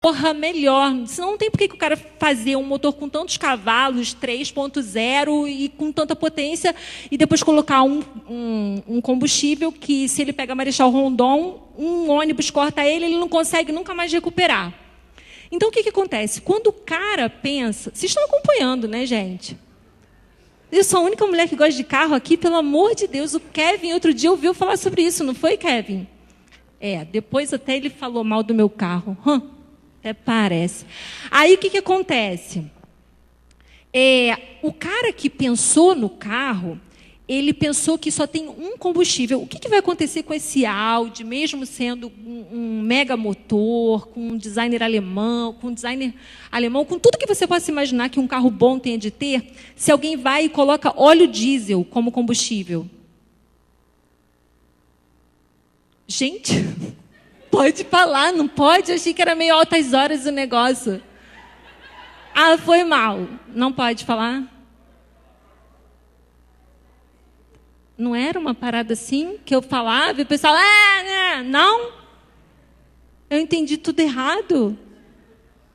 porra melhor. Senão não tem por que o cara fazer um motor com tantos cavalos, 3.0 e com tanta potência, e depois colocar um combustível que, se ele pega Marechal Rondon, um ônibus corta ele não consegue nunca mais recuperar. Então, o que acontece? Quando o cara pensa... Vocês estão acompanhando, né, gente? Eu sou a única mulher que gosta de carro aqui, pelo amor de Deus. O Kevin, outro dia, ouviu falar sobre isso, não foi, Kevin? Depois até ele falou mal do meu carro. Até parece. Aí, o que acontece? O cara que pensou no carro, ele pensou que só tem um combustível. O que vai acontecer com esse Audi, mesmo sendo um mega motor, com um designer alemão, com tudo que você possa imaginar que um carro bom tenha de ter, se alguém vai e coloca óleo diesel como combustível? Gente, pode falar, não pode? Eu achei que era meio altas horas o negócio. Foi mal. Não pode falar? Não era uma parada assim que eu falava e o pessoal... Não? Eu entendi tudo errado.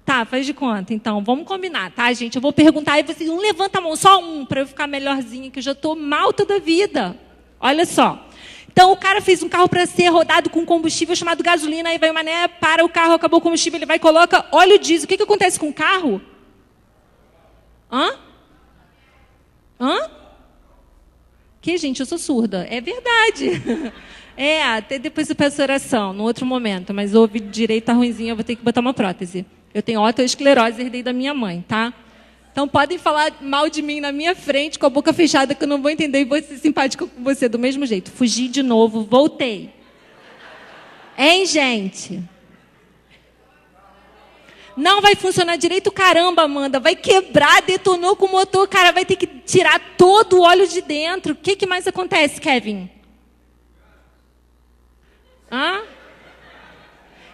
Tá, faz de conta. Então, vamos combinar, tá, gente? Eu vou perguntar e vocês não levantam a mão, só um, para eu ficar melhorzinha, que eu já estou mal toda a vida. Olha só. Então, o cara fez um carro para ser rodado com combustível chamado gasolina, aí vai o mané, para o carro, acabou o combustível, ele vai e coloca óleo diesel. O que acontece com o carro? Que, gente, eu sou surda. É verdade. Até depois eu peço oração, no outro momento. Mas o ouvido direito tá ruimzinho, eu vou ter que botar uma prótese. Eu tenho otoesclerose, herdei da minha mãe, tá? Então, podem falar mal de mim na minha frente, com a boca fechada, que eu não vou entender e vou ser simpática com você do mesmo jeito. Fugi de novo, voltei. Hein, gente? Não vai funcionar direito, caramba, Amanda. Vai quebrar, detonou com o motor, cara. Vai ter que tirar todo o óleo de dentro. O que mais acontece, Kevin?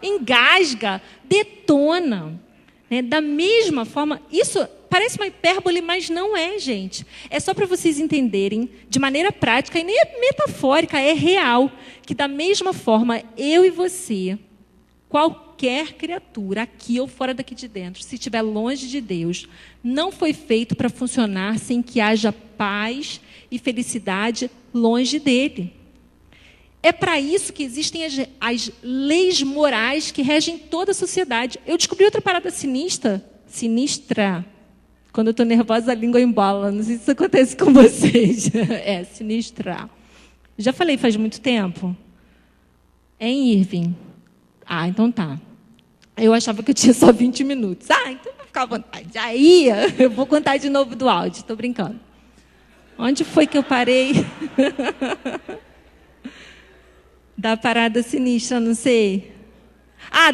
Engasga, detona. Né? Da mesma forma, isso parece uma hipérbole, mas não é, gente. É só para vocês entenderem, de maneira prática, e nem é metafórica, é real, que da mesma forma, eu e você, qualquer criatura, aqui ou fora daqui de dentro, se estiver longe de Deus, não foi feito para funcionar sem que haja paz e felicidade longe dele. É para isso que existem as leis morais que regem toda a sociedade. Eu descobri outra parada sinistra. Quando eu estou nervosa, a língua embola. Não sei se isso acontece com vocês. Sinistra. Já falei faz muito tempo? Irving? Então tá. Eu achava que eu tinha só 20 minutos. Então vou ficar à vontade. Aí eu vou contar de novo do áudio. Estou brincando. Onde foi que eu parei? Da parada sinistra, não sei.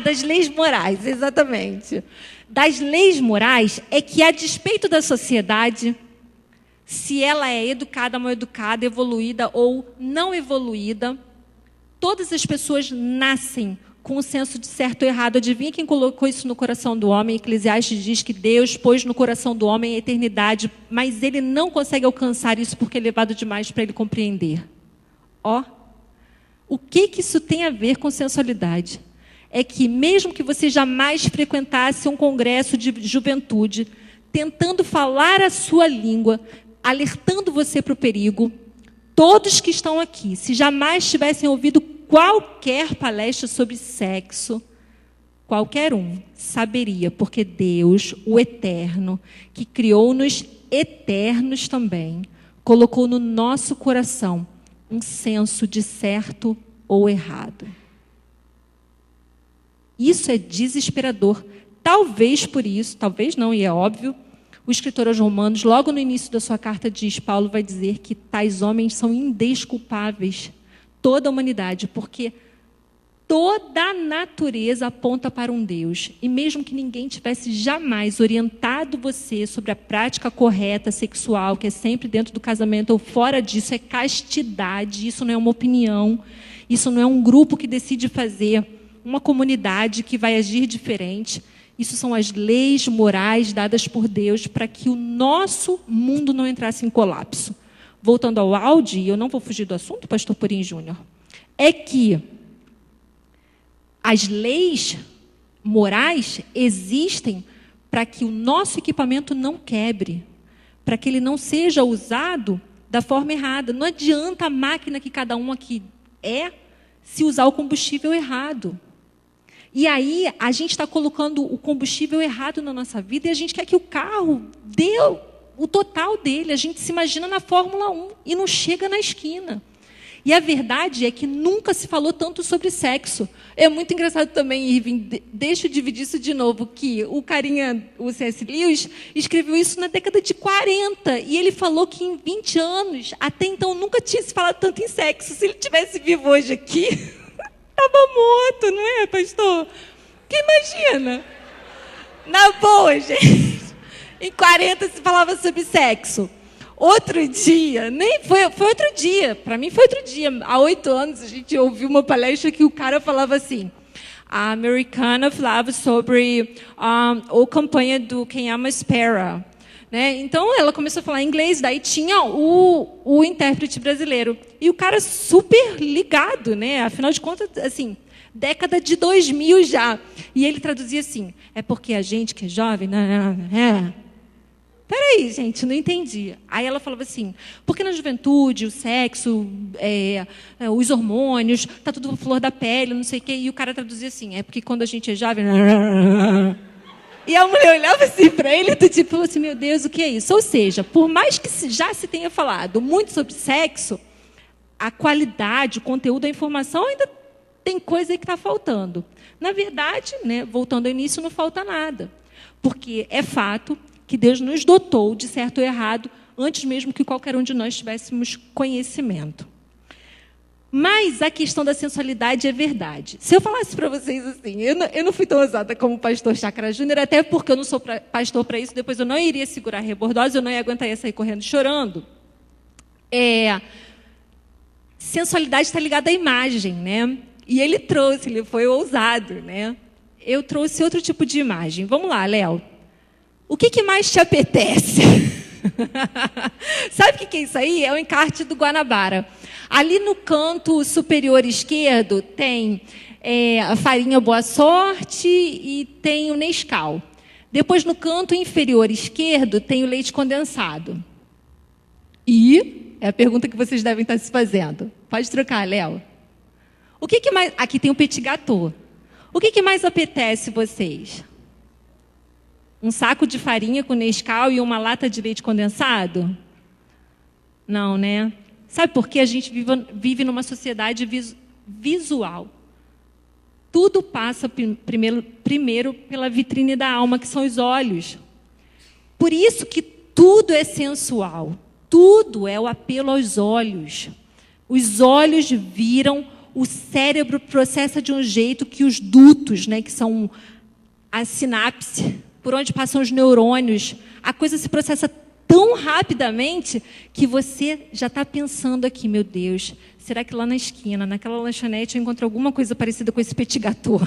Das leis morais, exatamente. Das leis morais é que, a despeito da sociedade, se ela é educada, mal educada, evoluída ou não evoluída, todas as pessoas nascem com um senso de certo e errado. Adivinha quem colocou isso no coração do homem? Eclesiastes diz que Deus pôs no coração do homem a eternidade, mas ele não consegue alcançar isso porque é elevado demais para ele compreender. O que isso tem a ver com sensualidade? É que, mesmo que você jamais frequentasse um congresso de juventude, tentando falar a sua língua, alertando você para o perigo, todos que estão aqui, se jamais tivessem ouvido qualquer palestra sobre sexo, qualquer um saberia, porque Deus, o Eterno, que criou-nos eternos também, colocou no nosso coração um senso de certo ou errado. Isso é desesperador. Talvez por isso, talvez não, e é óbvio, o escritor aos Romanos, logo no início da sua carta diz, Paulo vai dizer que tais homens são indesculpáveis, toda a humanidade, porque toda a natureza aponta para um Deus. E mesmo que ninguém tivesse jamais orientado você sobre a prática correta sexual, que é sempre dentro do casamento ou fora disso, é castidade, isso não é uma opinião, isso não é um grupo que decide fazer, uma comunidade que vai agir diferente. Isso são as leis morais dadas por Deus para que o nosso mundo não entrasse em colapso. Voltando ao Audi, eu não vou fugir do assunto, pastor Purim Júnior, é que as leis, morais existem para que o nosso equipamento não quebre, para que ele não seja usado da forma errada. Não adianta a máquina que cada um aqui se usar o combustível errado. E aí a gente está colocando o combustível errado na nossa vida e a gente quer que o carro dê o total dele. A gente se imagina na Fórmula 1 e não chega na esquina. E a verdade é que nunca se falou tanto sobre sexo. É muito engraçado também, Irving, deixa eu dividir isso de novo, que o carinha, o C.S. Lewis, escreveu isso na década de 40. E ele falou que em 20 anos, até então, nunca tinha se falado tanto em sexo. Se ele tivesse vivo hoje aqui, estava morto, não é, pastor? Que imagina? Na boa, gente. Em 40 se falava sobre sexo. Outro dia, nem foi outro dia, para mim foi outro dia. Há 8 anos a gente ouviu uma palestra que o cara falava assim, a americana falava sobre a campanha do Quem Ama Espera. Né? Então ela começou a falar inglês, daí tinha o intérprete brasileiro. E o cara super ligado, né? Afinal de contas, assim, década de 2000 já. E ele traduzia assim, é porque a gente que é jovem... Peraí, gente, não entendi. Aí ela falava assim, porque na juventude, o sexo, os hormônios, está tudo flor da pele, não sei o quê. E o cara traduzia assim, é porque quando a gente é jovem... E a mulher olhava assim para ele, do tipo assim, meu Deus, o que é isso? Ou seja, por mais que já se tenha falado muito sobre sexo, a qualidade, o conteúdo, a informação ainda tem coisa aí que está faltando. Na verdade, né, voltando ao início, não falta nada. Porque é fato que Deus nos dotou de certo ou errado, antes mesmo que qualquer um de nós tivéssemos conhecimento. Mas a questão da sensualidade é verdade. Se eu falasse para vocês assim, eu não fui tão ousada como o pastor Chácara Júnior, até porque eu não sou pastor para isso, depois eu não iria segurar a rebordose, eu não ia aguentar, ia sair correndo chorando. Sensualidade está ligada à imagem, né? E ele foi ousado, né? Eu trouxe outro tipo de imagem. Vamos lá, Léo. O que mais te apetece? Sabe o que é isso aí? É o encarte do Guanabara. Ali no canto superior esquerdo tem a farinha Boa Sorte e tem o Nescau. Depois, no canto inferior esquerdo, tem o leite condensado. E é a pergunta que vocês devem estar se fazendo. Pode trocar, Léo. O que mais... Aqui tem o petit gâteau. O que mais apetece vocês? Um saco de farinha com Nescau e uma lata de leite condensado? Não, né? Sabe por quê? A gente vive numa sociedade visual. Tudo passa primeiro pela vitrine da alma, que são os olhos. Por isso que tudo é sensual. Tudo é o apelo aos olhos. Os olhos viram, o cérebro processa de um jeito que os dutos, né, que são a sinapse, por onde passam os neurônios, a coisa se processa tão rapidamente que você já está pensando aqui, meu Deus, será que lá na esquina, naquela lanchonete, eu encontro alguma coisa parecida com esse petit gâteau?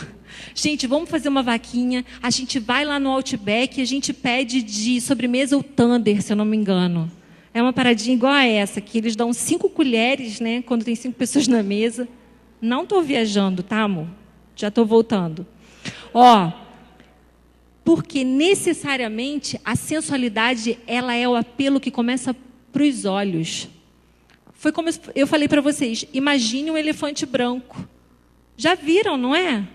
Gente, vamos fazer uma vaquinha, a gente vai lá no Outback e a gente pede de sobremesa o Thunder, se eu não me engano. É uma paradinha igual a essa, que eles dão 5 colheres, né, quando tem 5 pessoas na mesa. Não estou viajando, tá, amor? Já estou voltando. Porque necessariamente a sensualidade, ela é o apelo que começa para os olhos. Foi como eu falei para vocês, imagine um elefante branco. Já viram, não é?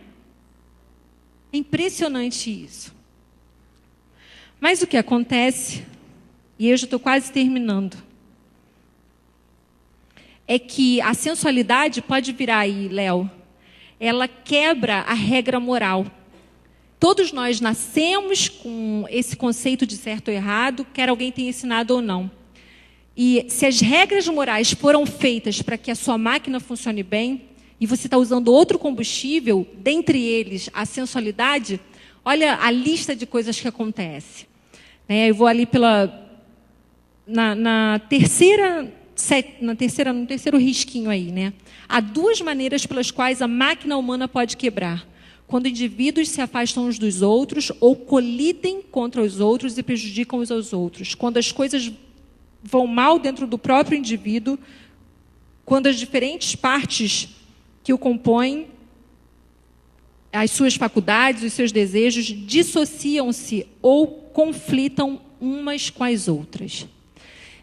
É impressionante isso. Mas o que acontece, e eu já estou quase terminando, é que a sensualidade pode virar aí, Léo, ela quebra a regra moral. Todos nós nascemos com esse conceito de certo ou errado, quer alguém tenha ensinado ou não. E se as regras morais foram feitas para que a sua máquina funcione bem, e você está usando outro combustível, dentre eles a sensualidade, olha a lista de coisas que acontece. Eu vou ali no terceiro risquinho aí, né? Há 2 maneiras pelas quais a máquina humana pode quebrar. Quando indivíduos se afastam uns dos outros ou colidem contra os outros e prejudicam uns aos outros. Quando as coisas vão mal dentro do próprio indivíduo, quando as diferentes partes que o compõem as suas faculdades, os seus desejos dissociam-se ou conflitam umas com as outras.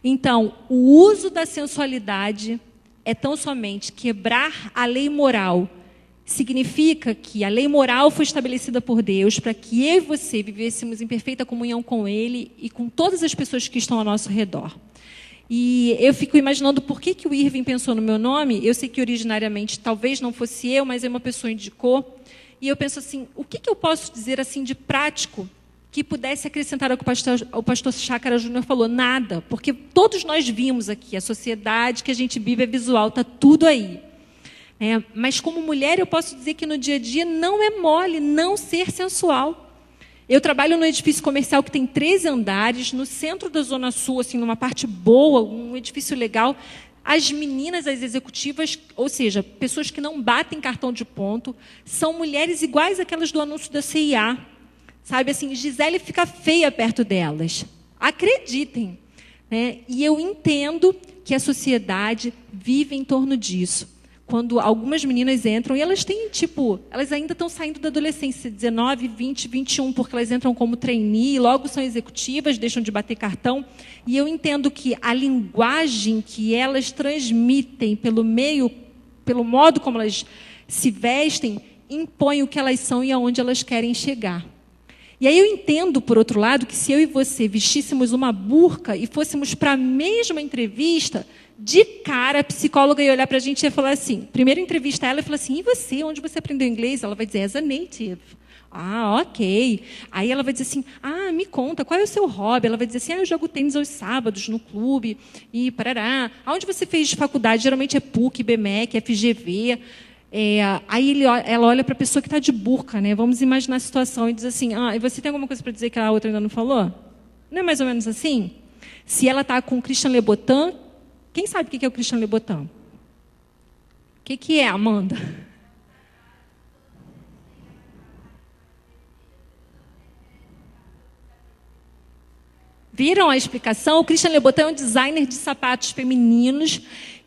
Então, o uso da sensualidade é tão somente quebrar a lei moral. Significa que a lei moral foi estabelecida por Deus para que eu e você vivêssemos em perfeita comunhão com Ele e com todas as pessoas que estão ao nosso redor. E eu fico imaginando por que o Irving pensou no meu nome. Eu sei que originariamente talvez não fosse eu, mas uma pessoa indicou. E eu penso assim, o que eu posso dizer assim de prático que pudesse acrescentar ao que o pastor Chácara Júnior falou? Nada, porque todos nós vimos aqui, a sociedade que a gente vive é visual, está tudo aí. Mas como mulher eu posso dizer que no dia a dia não é mole não ser sensual. Eu trabalho num edifício comercial que tem 13 andares, no centro da Zona Sul, assim, numa parte boa, um edifício legal. As meninas, as executivas, ou seja, pessoas que não batem cartão de ponto, são mulheres iguais àquelas do anúncio da CIA. Sabe, assim, Gisele fica feia perto delas. Acreditem. E eu entendo que a sociedade vive em torno disso. Quando algumas meninas entram, e elas têm, elas ainda estão saindo da adolescência, 19, 20, 21, porque elas entram como trainee, logo são executivas, deixam de bater cartão. E eu entendo que a linguagem que elas transmitem pelo meio, pelo modo como elas se vestem, impõe o que elas são e aonde elas querem chegar. E aí eu entendo, por outro lado, que se eu e você vestíssemos uma burca e fôssemos para a mesma entrevista, de cara, a psicóloga ia olhar para a gente e ia falar assim, primeiro entrevista ela e falar assim, e você, onde você aprendeu inglês? Ela vai dizer, as a native. Ah, ok. Aí ela vai dizer assim, me conta, qual é o seu hobby? Ela vai dizer assim, eu jogo tênis aos sábados no clube, e parará. Aonde você fez faculdade? Geralmente é PUC, BMEC, FGV. Aí ela olha para a pessoa que está de burca, né? Vamos imaginar a situação e diz assim, e você tem alguma coisa para dizer que a outra ainda não falou? Não é mais ou menos assim? Se ela está com o Christian Louboutin, quem sabe o que é o Christian Louboutin? O que é, Amanda? Viram a explicação? O Christian Louboutin é um designer de sapatos femininos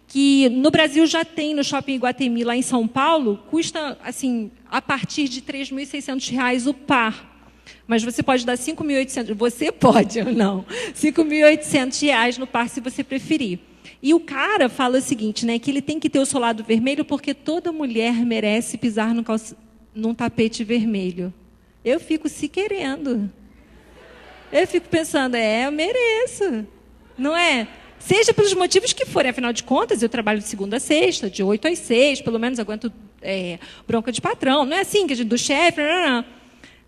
que no Brasil já tem no Shopping Iguatemi, lá em São Paulo, custa assim, a partir de R$ 3.600 o par. Mas você pode dar 5.800, você pode ou não, R$ 5.800 no par se você preferir. E o cara fala o seguinte, né, que ele tem que ter o solado vermelho porque toda mulher merece pisar num tapete vermelho. Eu fico se querendo. Eu fico pensando, eu mereço, não é? Seja pelos motivos que forem, afinal de contas, eu trabalho de segunda a sexta, de 8 às 6, pelo menos aguento bronca de patrão, não é assim, que a gente, do chefe,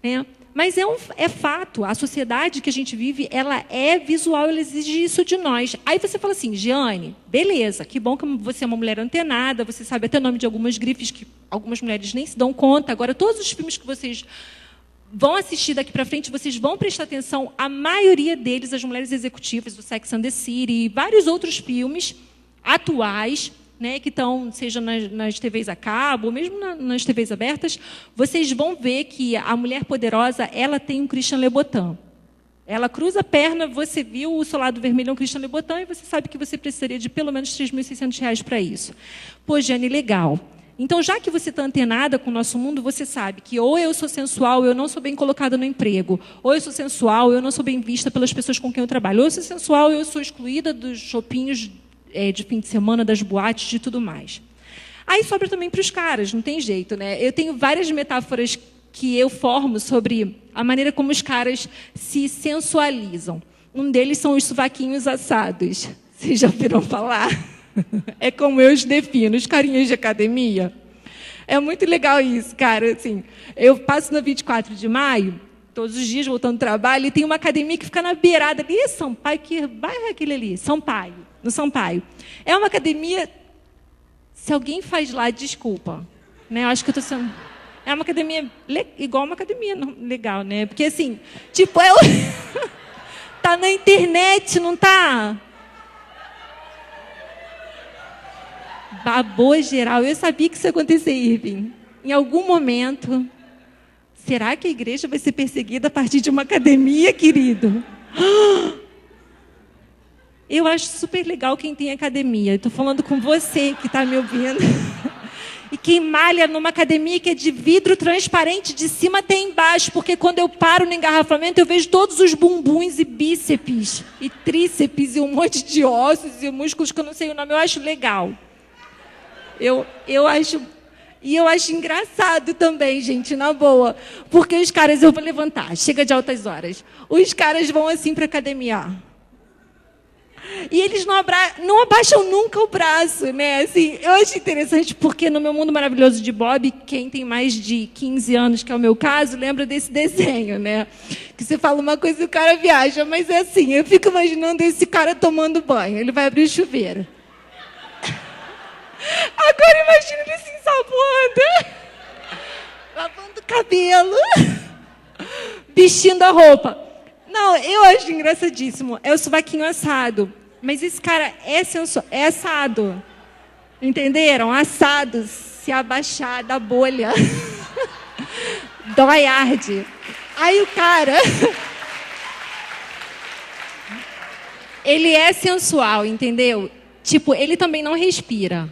né? Mas é fato, a sociedade que a gente vive, ela é visual, ela exige isso de nós. Aí você fala assim, Giane, beleza, que bom que você é uma mulher antenada, você sabe até o nome de algumas grifes que algumas mulheres nem se dão conta. Agora, todos os filmes que vocês vão assistir daqui para frente, vocês vão prestar atenção, a maioria deles, as mulheres executivas, do Sex and the City e vários outros filmes atuais, né, que estão, seja nas TVs a cabo, ou mesmo nas TVs abertas, vocês vão ver que a mulher poderosa, ela tem um Christian Louboutin. Ela cruza a perna, você viu o solado vermelho é um Christian Louboutin e você sabe que você precisaria de pelo menos R$ 3.600 para isso. Pô, Jane, legal. Então, já que você está antenada com o nosso mundo, você sabe que ou eu sou sensual, eu não sou bem colocada no emprego, ou eu sou sensual, eu não sou bem vista pelas pessoas com quem eu trabalho, ou eu sou sensual, eu sou excluída dos shoppings de fim de semana, das boates, de tudo mais. Aí sobra também para os caras, não tem jeito, né? Eu tenho várias metáforas que eu formo sobre a maneira como os caras se sensualizam. Um deles são os sovaquinhos assados. Vocês já ouviram falar? É como eu os defino, os carinhas de academia. É muito legal isso, cara. Assim, eu passo na 24 de maio, todos os dias voltando do trabalho, e tem uma academia que fica na beirada ali. Sampaio, que bairro é aquele ali? Sampaio, no Sampaio. É uma academia... Se alguém faz lá, desculpa. Né? Eu acho que eu estou sendo... É uma academia igual uma academia legal, né? Porque, assim, tipo, tá na internet, não tá? Babou geral. Eu sabia que isso ia acontecer, Irving. Em algum momento... Será que a igreja vai ser perseguida a partir de uma academia, querido? Eu acho super legal quem tem academia. Estou falando com você que está me ouvindo. E quem malha numa academia que é de vidro transparente de cima até embaixo, porque quando eu paro no engarrafamento eu vejo todos os bumbuns e bíceps e tríceps e um monte de ossos e músculos que eu não sei o nome. Eu acho legal. Eu acho... E eu acho engraçado também, gente, na boa. Porque os caras, eu vou levantar, chega de altas horas. Os caras vão assim para academia. E eles não abaixam nunca o braço, né? Assim, eu acho interessante porque no meu mundo maravilhoso de Bob, quem tem mais de 15 anos, que é o meu caso, lembra desse desenho, né? Que você fala uma coisa e o cara viaja. Mas é assim, eu fico imaginando esse cara tomando banho. Ele vai abrir o chuveiro. Agora imagina ele se ensaboando, lavando o cabelo, vestindo a roupa. Não, eu acho engraçadíssimo. É o sovaquinho assado. Mas esse cara é assado. Entenderam? Assado. Se abaixar da bolha. Dói, arde. Aí o cara... Ele é sensual, entendeu? Tipo, ele também não respira.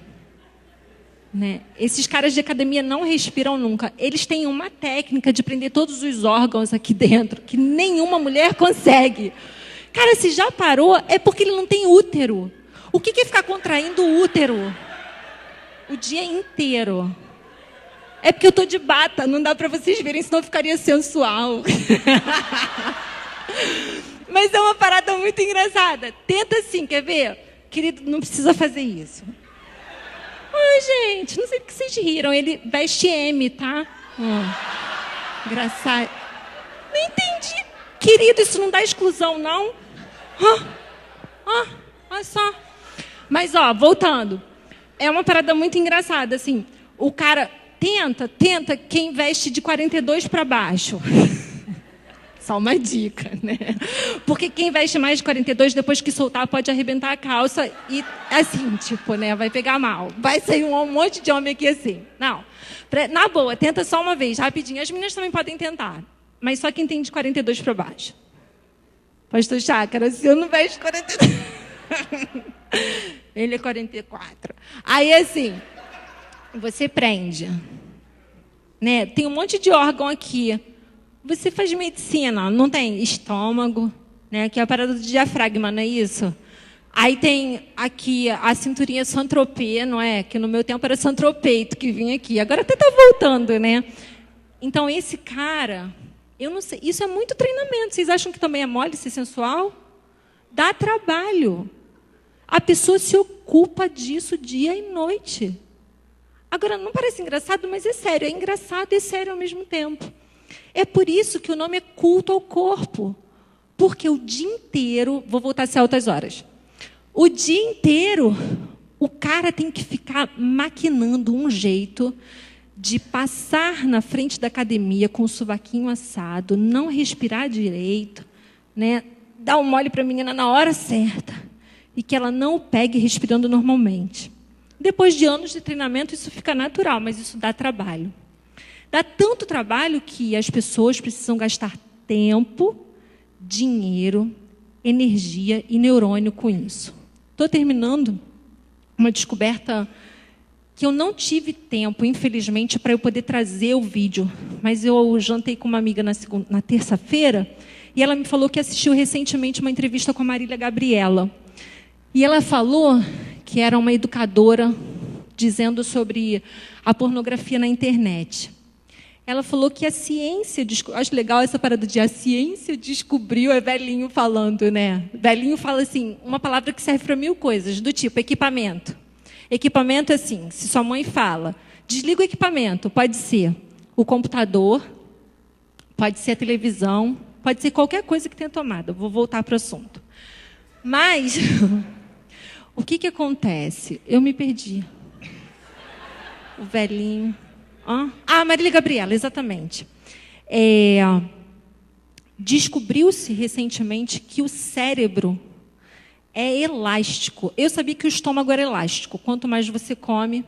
Né? Esses caras de academia não respiram nunca. Eles têm uma técnica de prender todos os órgãos aqui dentro que nenhuma mulher consegue. Cara, se já parou, é porque ele não tem útero. O que é ficar contraindo o útero o dia inteiro? É porque eu tô de bata, não dá para vocês verem, senão ficaria sensual. Mas é uma parada muito engraçada. Tenta assim, quer ver? Querido, não precisa fazer isso. Ai, gente, não sei por que vocês riram. Ele veste M, tá? Engraçado. Não entendi. Querido, isso não dá exclusão, não? Olha só. Mas, voltando. É uma parada muito engraçada, assim. O cara tenta quem veste de 42 para baixo. Só uma dica, né? Porque quem veste mais de 42, depois que soltar, pode arrebentar a calça e, assim, tipo, né? Vai pegar mal. Vai sair um monte de homem aqui assim. Não. Na boa, tenta só uma vez, rapidinho. As meninas também podem tentar. Mas só quem tem de 42 para baixo. Pastor Chácara, se eu não veste 42... Ele é 44. Aí, assim, você prende. Né? Tem um monte de órgão aqui. Você faz medicina, não tem estômago, né? Que é a parada do diafragma, não é isso? Aí tem aqui a cinturinha Saint-Tropez, não é? Que no meu tempo era Saint-Tropeito que vinha aqui. Agora até está voltando, né? Então, esse cara, eu não sei, isso é muito treinamento. Vocês acham que também é mole ser sensual? Dá trabalho. A pessoa se ocupa disso dia e noite. Agora, não parece engraçado, mas é sério. É engraçado e é sério ao mesmo tempo. É por isso que o nome é culto ao corpo. Porque o dia inteiro... Vou voltar a ser altas horas. O dia inteiro, o cara tem que ficar maquinando um jeito de passar na frente da academia com o sovaquinho assado, não respirar direito, né? Dar um mole para a menina na hora certa e que ela não o pegue respirando normalmente. Depois de anos de treinamento, isso fica natural, mas isso dá trabalho. Dá tanto trabalho que as pessoas precisam gastar tempo, dinheiro, energia e neurônio com isso. Estou terminando uma descoberta que eu não tive tempo, infelizmente, para eu poder trazer o vídeo. Mas eu jantei com uma amiga na terça-feira e ela me falou que assistiu recentemente uma entrevista com a Marília Gabriela. E ela falou que era uma educadora dizendo sobre a pornografia na internet. Ela falou que a ciência... Acho legal essa parada de a ciência descobriu, é velhinho falando, né? Velhinho fala assim, uma palavra que serve para 1000 coisas, do tipo equipamento. Equipamento é assim, se sua mãe fala, desliga o equipamento, pode ser o computador, pode ser a televisão, pode ser qualquer coisa que tenha tomada. Vou voltar para o assunto. Mas, o que acontece? Eu me perdi. O velhinho... Marília Gabriela, exatamente. Descobriu-se recentemente que o cérebro é elástico. Eu sabia que o estômago era elástico. Quanto mais você come,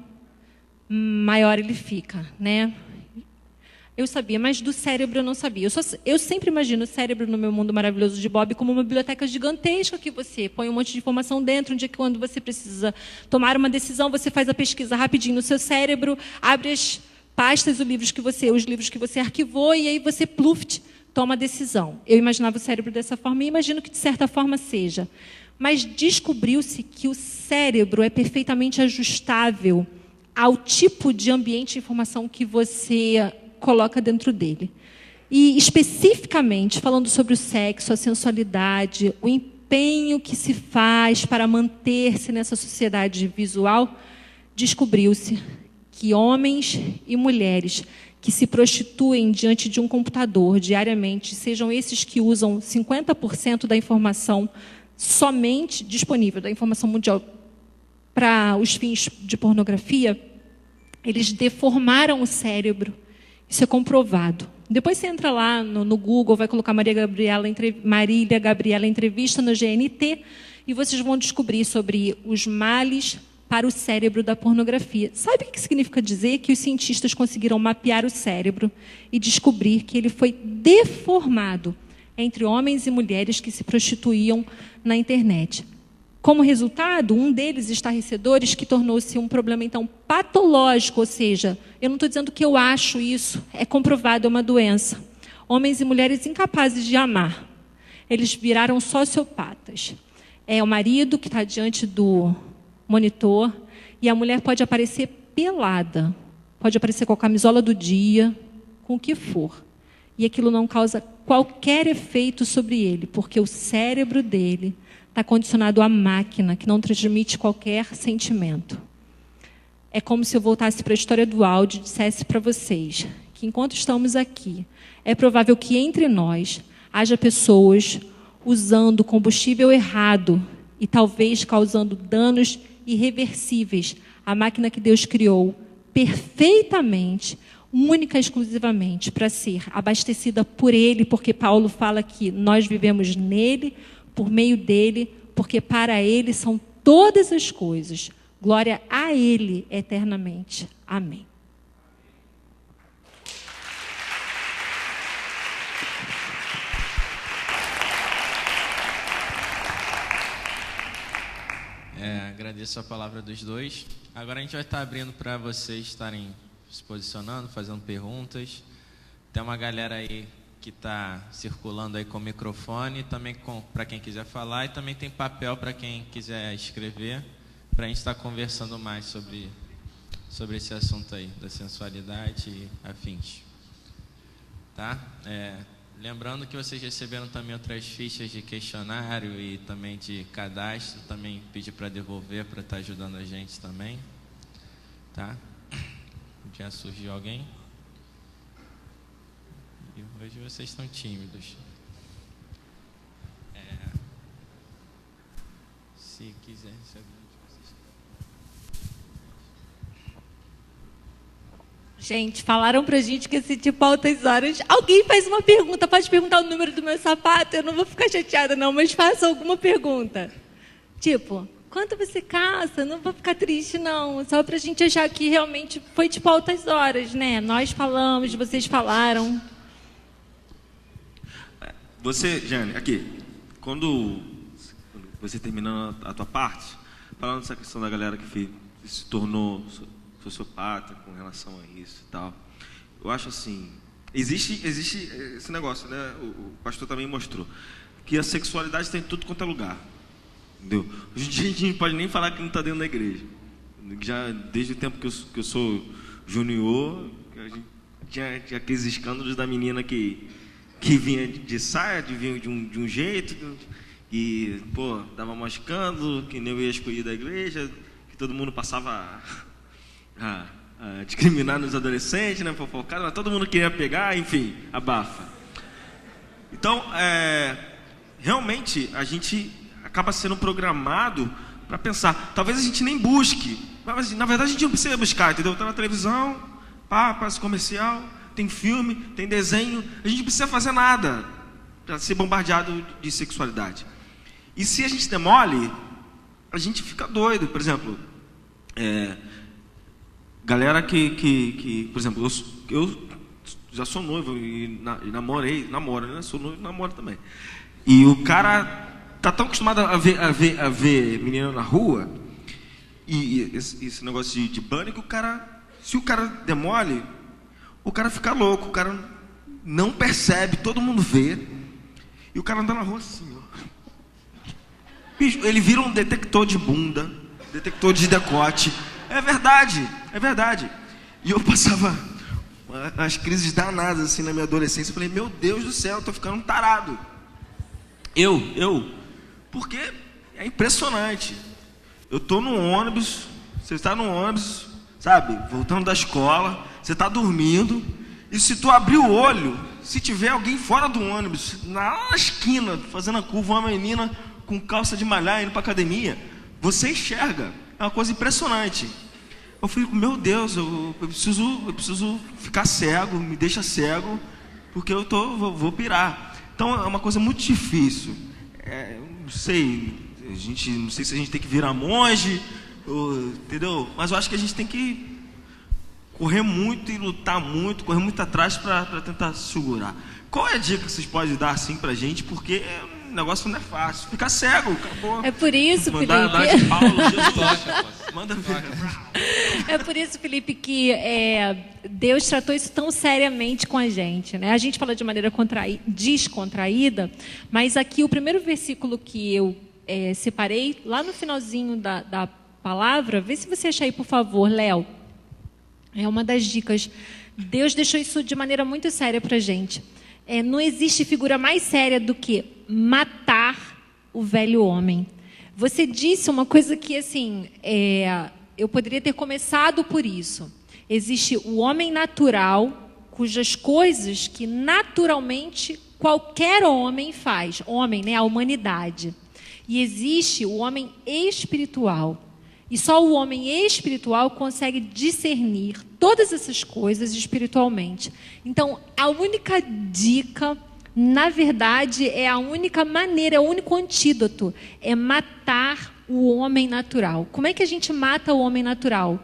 maior ele fica, né? Eu sabia, mas do cérebro eu não sabia. Eu sempre imagino o cérebro no meu mundo maravilhoso de Bob como uma biblioteca gigantesca que você põe um monte de informação dentro, onde quando você precisa tomar uma decisão, você faz a pesquisa rapidinho no seu cérebro, abre as pastas, os livros que você arquivou, e aí você, pluft, toma a decisão. Eu imaginava o cérebro dessa forma e imagino que, de certa forma, seja. Mas descobriu-se que o cérebro é perfeitamente ajustável ao tipo de ambiente de informação que você coloca dentro dele. E, especificamente, falando sobre o sexo, a sensualidade, o empenho que se faz para manter-se nessa sociedade visual, descobriu-se que homens e mulheres que se prostituem diante de um computador diariamente, sejam esses que usam 50% da informação somente disponível, da informação mundial, para os fins de pornografia, eles deformaram o cérebro. Isso é comprovado. Depois você entra lá no Google, vai colocar Marília Gabriela entrevista no GNT, e vocês vão descobrir sobre os males para o cérebro da pornografia. Sabe o que significa dizer? Que os cientistas conseguiram mapear o cérebro e descobrir que ele foi deformado entre homens e mulheres que se prostituíam na internet. Como resultado, um deles, estarrecedores, que tornou-se um problema, então, patológico, ou seja, eu não estou dizendo que eu acho isso, é comprovado, é uma doença. Homens e mulheres incapazes de amar. Eles viraram sociopatas. É o marido que está diante do monitor, e a mulher pode aparecer pelada, pode aparecer com a camisola do dia, com o que for. E aquilo não causa qualquer efeito sobre ele, porque o cérebro dele está condicionado à máquina, que não transmite qualquer sentimento. É como se eu voltasse para a história do áudio e dissesse para vocês que, enquanto estamos aqui, é provável que entre nós haja pessoas usando combustível errado e talvez causando danos irreversíveis à máquina que Deus criou perfeitamente, única e exclusivamente para ser abastecida por Ele, porque Paulo fala que nós vivemos nele, por meio dele, porque para ele são todas as coisas. Glória a ele eternamente. Amém. Agradeço a palavra dos dois. Agora a gente vai estar abrindo para vocês estarem se posicionando, fazendo perguntas. Tem uma galera aí que está circulando aí com o microfone, também para quem quiser falar, e também tem papel para quem quiser escrever, para a gente estar conversando mais sobre esse assunto aí, da sensualidade e afins. Tá? Lembrando que vocês receberam também outras fichas de questionário e também de cadastro, também pedi para devolver, para estar ajudando a gente também. Tá? Já surgiu alguém? E hoje vocês estão tímidos. Se quiser, se alguém de vocês... Gente, falaram pra gente que esse tipo altas horas. Alguém faz uma pergunta, pode perguntar o número do meu sapato, eu não vou ficar chateada não, mas faça alguma pergunta. Tipo, quanto você caça? Não vou ficar triste não, só pra gente achar que realmente foi tipo altas horas, né? Nós falamos, vocês falaram. Você, Jane, aqui, quando você terminando a tua parte, falando dessa questão da galera que se tornou sociopata com relação a isso e tal, eu acho assim, existe esse negócio, né? O pastor também mostrou que a sexualidade tem em tudo quanto é lugar, entendeu? Hoje em dia a gente não pode nem falar que não está dentro da igreja. Já desde o tempo que eu sou junior, a gente tinha aqueles escândalos da menina que vinha de saia, vinha de um jeito, e, pô, dava um escândalo, que nem eu ia escolher da igreja, que todo mundo passava a discriminar nos adolescentes, né, fofocado, mas todo mundo queria pegar, enfim, abafa. Então, realmente, a gente acaba sendo programado para pensar, talvez a gente nem busque, mas na verdade a gente não precisa buscar, entendeu? Está na televisão, passa comercial, tem filme, tem desenho, a gente não precisa fazer nada para ser bombardeado de sexualidade. E se a gente demole, a gente fica doido. Por exemplo, galera que por exemplo, eu já sou noivo e namoro, né? Sou noivo e namoro também. E o cara tá tão acostumado a ver menina na rua, e esse negócio de bunny, que o cara, se o cara der mole, o cara fica louco, o cara não percebe, todo mundo vê, e o cara anda na rua assim, ó. Bicho, ele vira um detector de bunda, detector de decote. É verdade. E eu passava as crises danadas assim na minha adolescência. Eu falei, meu Deus do céu, eu tô ficando tarado. Porque é impressionante. Eu tô no ônibus, você está no ônibus, sabe, voltando da escola, você está dormindo, e se tu abrir o olho, se tiver alguém fora do ônibus, na esquina, fazendo a curva, uma menina com calça de malhar indo para academia, você enxerga. É uma coisa impressionante. Eu fico, meu Deus, eu preciso ficar cego, me deixa cego, porque vou pirar. Então é uma coisa muito difícil. Não sei se a gente tem que virar monge, entendeu? Mas eu acho que a gente tem que correr muito e lutar muito, correr muito atrás para tentar segurar. Qual é a dica que vocês podem dar assim pra gente? Porque o negócio não é fácil. Ficar cego, acabou. É por isso, Felipe. Manda ver. É por isso, Felipe, que Deus tratou isso tão seriamente com a gente, né? A gente fala de maneira descontraída, mas aqui o primeiro versículo que eu separei, lá no finalzinho da palavra, vê se você achar aí, por favor, Léo. É uma das dicas. Deus deixou isso de maneira muito séria para a gente. Não existe figura mais séria do que matar o velho homem. Você disse uma coisa que, assim, eu poderia ter começado por isso. Existe o homem natural, cujas coisas que naturalmente qualquer homem faz. Homem, né? A humanidade. E existe o homem espiritual. E só o homem espiritual consegue discernir todas essas coisas espiritualmente. Então, a única dica, na verdade, é a única maneira, é o único antídoto, é matar o homem natural. Como é que a gente mata o homem natural?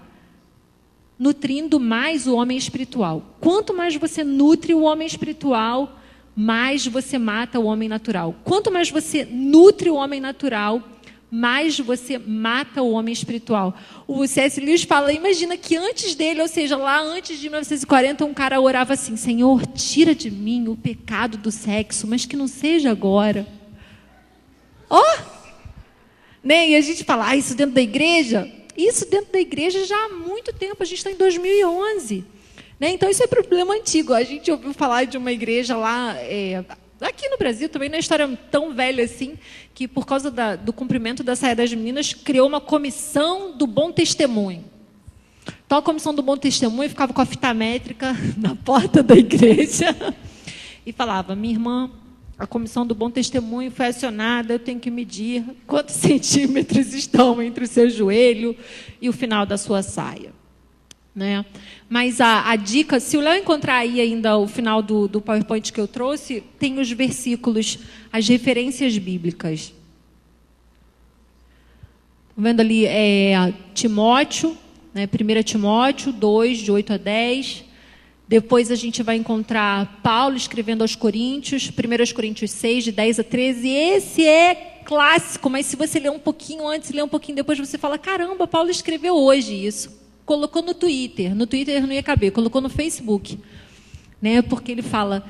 Nutrindo mais o homem espiritual. Quanto mais você nutre o homem espiritual, mais você mata o homem natural. Quanto mais você nutre o homem natural, mais você mata o homem espiritual. O C.S. Lewis fala, imagina que antes dele, ou seja, lá antes de 1940, um cara orava assim, Senhor, tira de mim o pecado do sexo, mas que não seja agora. Né? E a gente fala, isso dentro da igreja? Isso dentro da igreja já há muito tempo, a gente está em 2011. Né? Então isso é problema antigo. A gente ouviu falar de uma igreja lá... aqui no Brasil também não é história tão velha assim, que por causa do cumprimento da saia das meninas, criou uma comissão do bom testemunho. Então a comissão do bom testemunho ficava com a fita métrica na porta da igreja e falava, minha irmã, a comissão do bom testemunho foi acionada, eu tenho que medir quantos centímetros estão entre o seu joelho e o final da sua saia. Né? Mas a dica, se o Léo encontrar aí ainda o final do PowerPoint que eu trouxe, tem os versículos, as referências bíblicas. Estão vendo ali Timóteo, né? 1 Timóteo 2, de 8 a 10. Depois a gente vai encontrar Paulo escrevendo aos Coríntios, 1 Coríntios 6, de 10 a 13. Esse é clássico, mas se você ler um pouquinho antes, ler um pouquinho depois, você fala, caramba, Paulo escreveu hoje isso. Colocou no Twitter não ia caber, colocou no Facebook, né? Porque ele fala,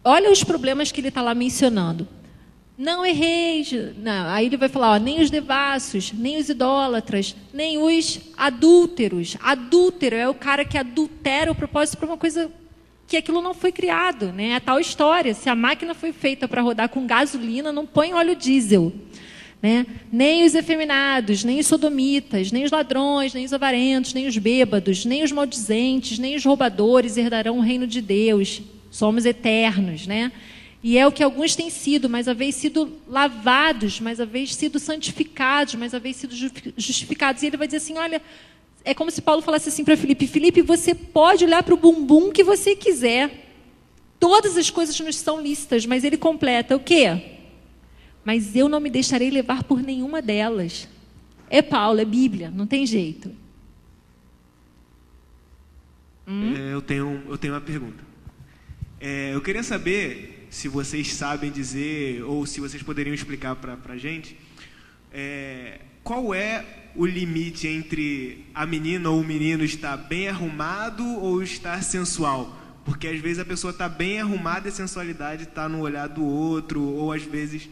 olha os problemas que ele está lá mencionando. Não erreis, não. Aí ele vai falar, nem os devassos, nem os idólatras, nem os adúlteros. Adúltero é o cara que adultera o propósito para uma coisa que aquilo não foi criado, né? É a tal história, se a máquina foi feita para rodar com gasolina, não põe óleo diesel. Né? Nem os efeminados, nem os sodomitas, nem os ladrões, nem os avarentos, nem os bêbados, nem os maldizentes, nem os roubadores herdarão o reino de Deus. Somos eternos, né? E é o que alguns têm sido, mas haveis sido lavados, mas haveis sido santificados, mas haveis sido justificados. E ele vai dizer assim, olha, é como se Paulo falasse assim para Filipe, Filipe, você pode olhar para o bumbum que você quiser. Todas as coisas nos são lícitas, mas ele completa o quê? Mas eu não me deixarei levar por nenhuma delas. É Paulo, é Bíblia, não tem jeito. Eu tenho uma pergunta. Eu queria saber se vocês sabem dizer, ou se vocês poderiam explicar para a gente, qual é o limite entre a menina ou o menino estar bem arrumado ou estar sensual? Porque às vezes a pessoa está bem arrumada e a sensualidade está no olhar do outro, ou às vezes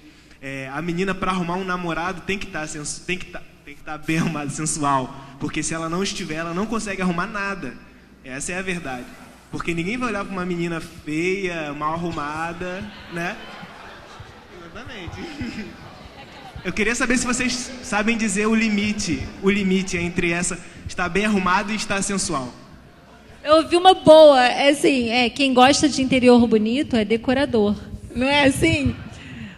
a menina, para arrumar um namorado, tem que estar bem arrumada, sensual, porque se ela não estiver, ela não consegue arrumar nada. Essa é a verdade. Porque ninguém vai olhar para uma menina feia, mal arrumada, né? Exatamente. Eu queria saber se vocês sabem dizer o limite entre estar bem arrumado e estar sensual. Eu ouvi uma boa, quem gosta de interior bonito é decorador, não é assim?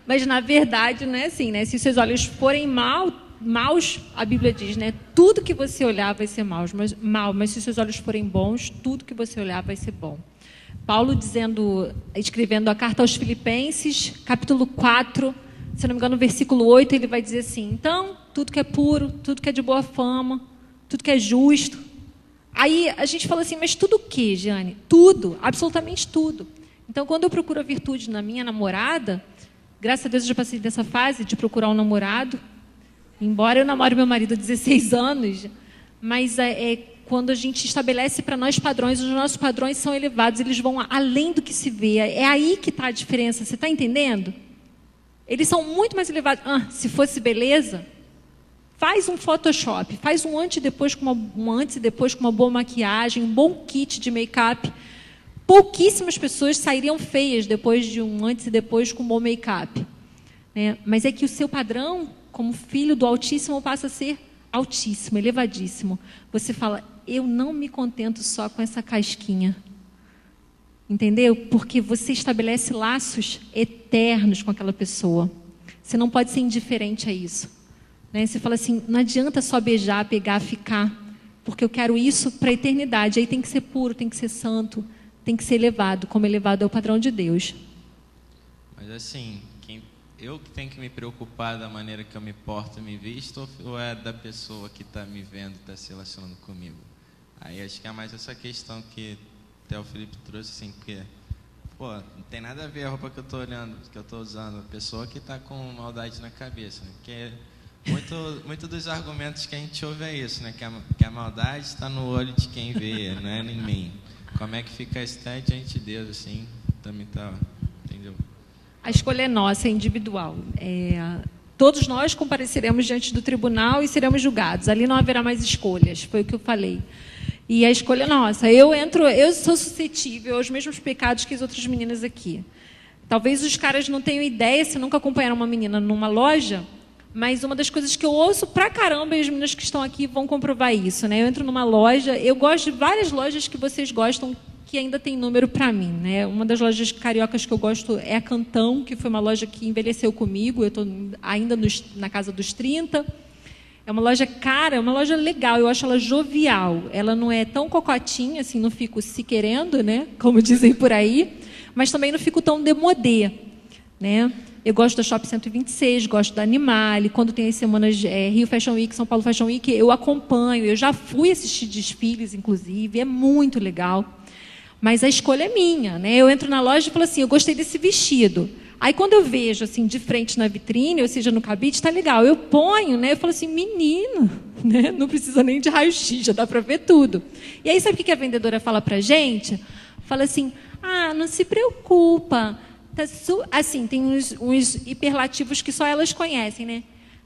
Mas na verdade não é assim, né? Se seus olhos forem maus, a Bíblia diz, né? Tudo que você olhar vai ser mal, mas se seus olhos forem bons, tudo que você olhar vai ser bom. Paulo escrevendo a carta aos Filipenses, capítulo 4, se não me engano, versículo 8, ele vai dizer assim: então, tudo que é puro, tudo que é de boa fama, tudo que é justo. Aí a gente fala assim, mas tudo o quê, Jane? Tudo, absolutamente tudo. Então, quando eu procuro a virtude na minha namorada, graças a Deus eu já passei dessa fase de procurar um namorado, embora eu namore meu marido há 16 anos, mas quando a gente estabelece para nós padrões, os nossos padrões são elevados, eles vão além do que se vê. É aí que está a diferença, você está entendendo? Eles são muito mais elevados. Se fosse beleza, faz um Photoshop, faz um antes e depois com uma boa maquiagem, um bom kit de make-up. Pouquíssimas pessoas sairiam feias depois de um antes e depois com um bom make-up, né? Mas é que o seu padrão, como filho do Altíssimo, passa a ser altíssimo, elevadíssimo. Você fala, eu não me contento só com essa casquinha. Entendeu? Porque você estabelece laços eternos com aquela pessoa. Você não pode ser indiferente a isso. Né? Você fala assim, não adianta só beijar, pegar, ficar, porque eu quero isso para a eternidade. Aí tem que ser puro, tem que ser santo, tem que ser elevado, como elevado é o padrão de Deus. Mas assim, eu que tenho que me preocupar da maneira que eu me porto e me visto, ou é da pessoa que está me vendo, está se relacionando comigo? Aí acho que é mais essa questão que até o Felipe trouxe, assim, porque não tem nada a ver a roupa que eu estou olhando, que eu estou usando, a pessoa que está com maldade na cabeça, né? Porque muito dos argumentos que a gente ouve é isso, né? Que a maldade está no olho de quem vê, não é em mim. Como é que fica isso diante de Deus, assim, também tá, entendeu? A escolha é nossa, é individual. Todos nós compareceremos diante do tribunal e seremos julgados. Ali não haverá mais escolhas, foi o que eu falei. E a escolha é nossa. Eu sou suscetível aos mesmos pecados que as outras meninas aqui. Talvez os caras não tenham ideia, se nunca acompanharam uma menina numa loja, mas uma das coisas que eu ouço pra caramba, e as meninas que estão aqui vão comprovar isso, né? Eu entro numa loja, eu gosto de várias lojas que vocês gostam, que ainda tem número para mim, né? Uma das lojas cariocas que eu gosto é a Cantão, que foi uma loja que envelheceu comigo, eu estou ainda na casa dos 30. É uma loja cara, é uma loja legal, eu acho ela jovial. Ela não é tão cocotinha, assim, não fico se querendo, né? Como dizem por aí, mas também não fico tão demodê, né? Eu gosto da Shop 126, gosto da Animale. Quando tem as semanas Rio Fashion Week, São Paulo Fashion Week, eu acompanho. Eu já fui assistir desfiles, inclusive, é muito legal. Mas a escolha é minha, né? Eu entro na loja e falo assim, eu gostei desse vestido. Aí, quando eu vejo, assim, de frente na vitrine, ou seja, no cabide, está legal. Eu ponho, né? Eu falo assim, menino, né? Não precisa nem de raio-x, já dá para ver tudo. E aí, sabe o que a vendedora fala para a gente? Fala assim, não se preocupa. Assim, tem uns hiperlativos que só elas conhecem, né?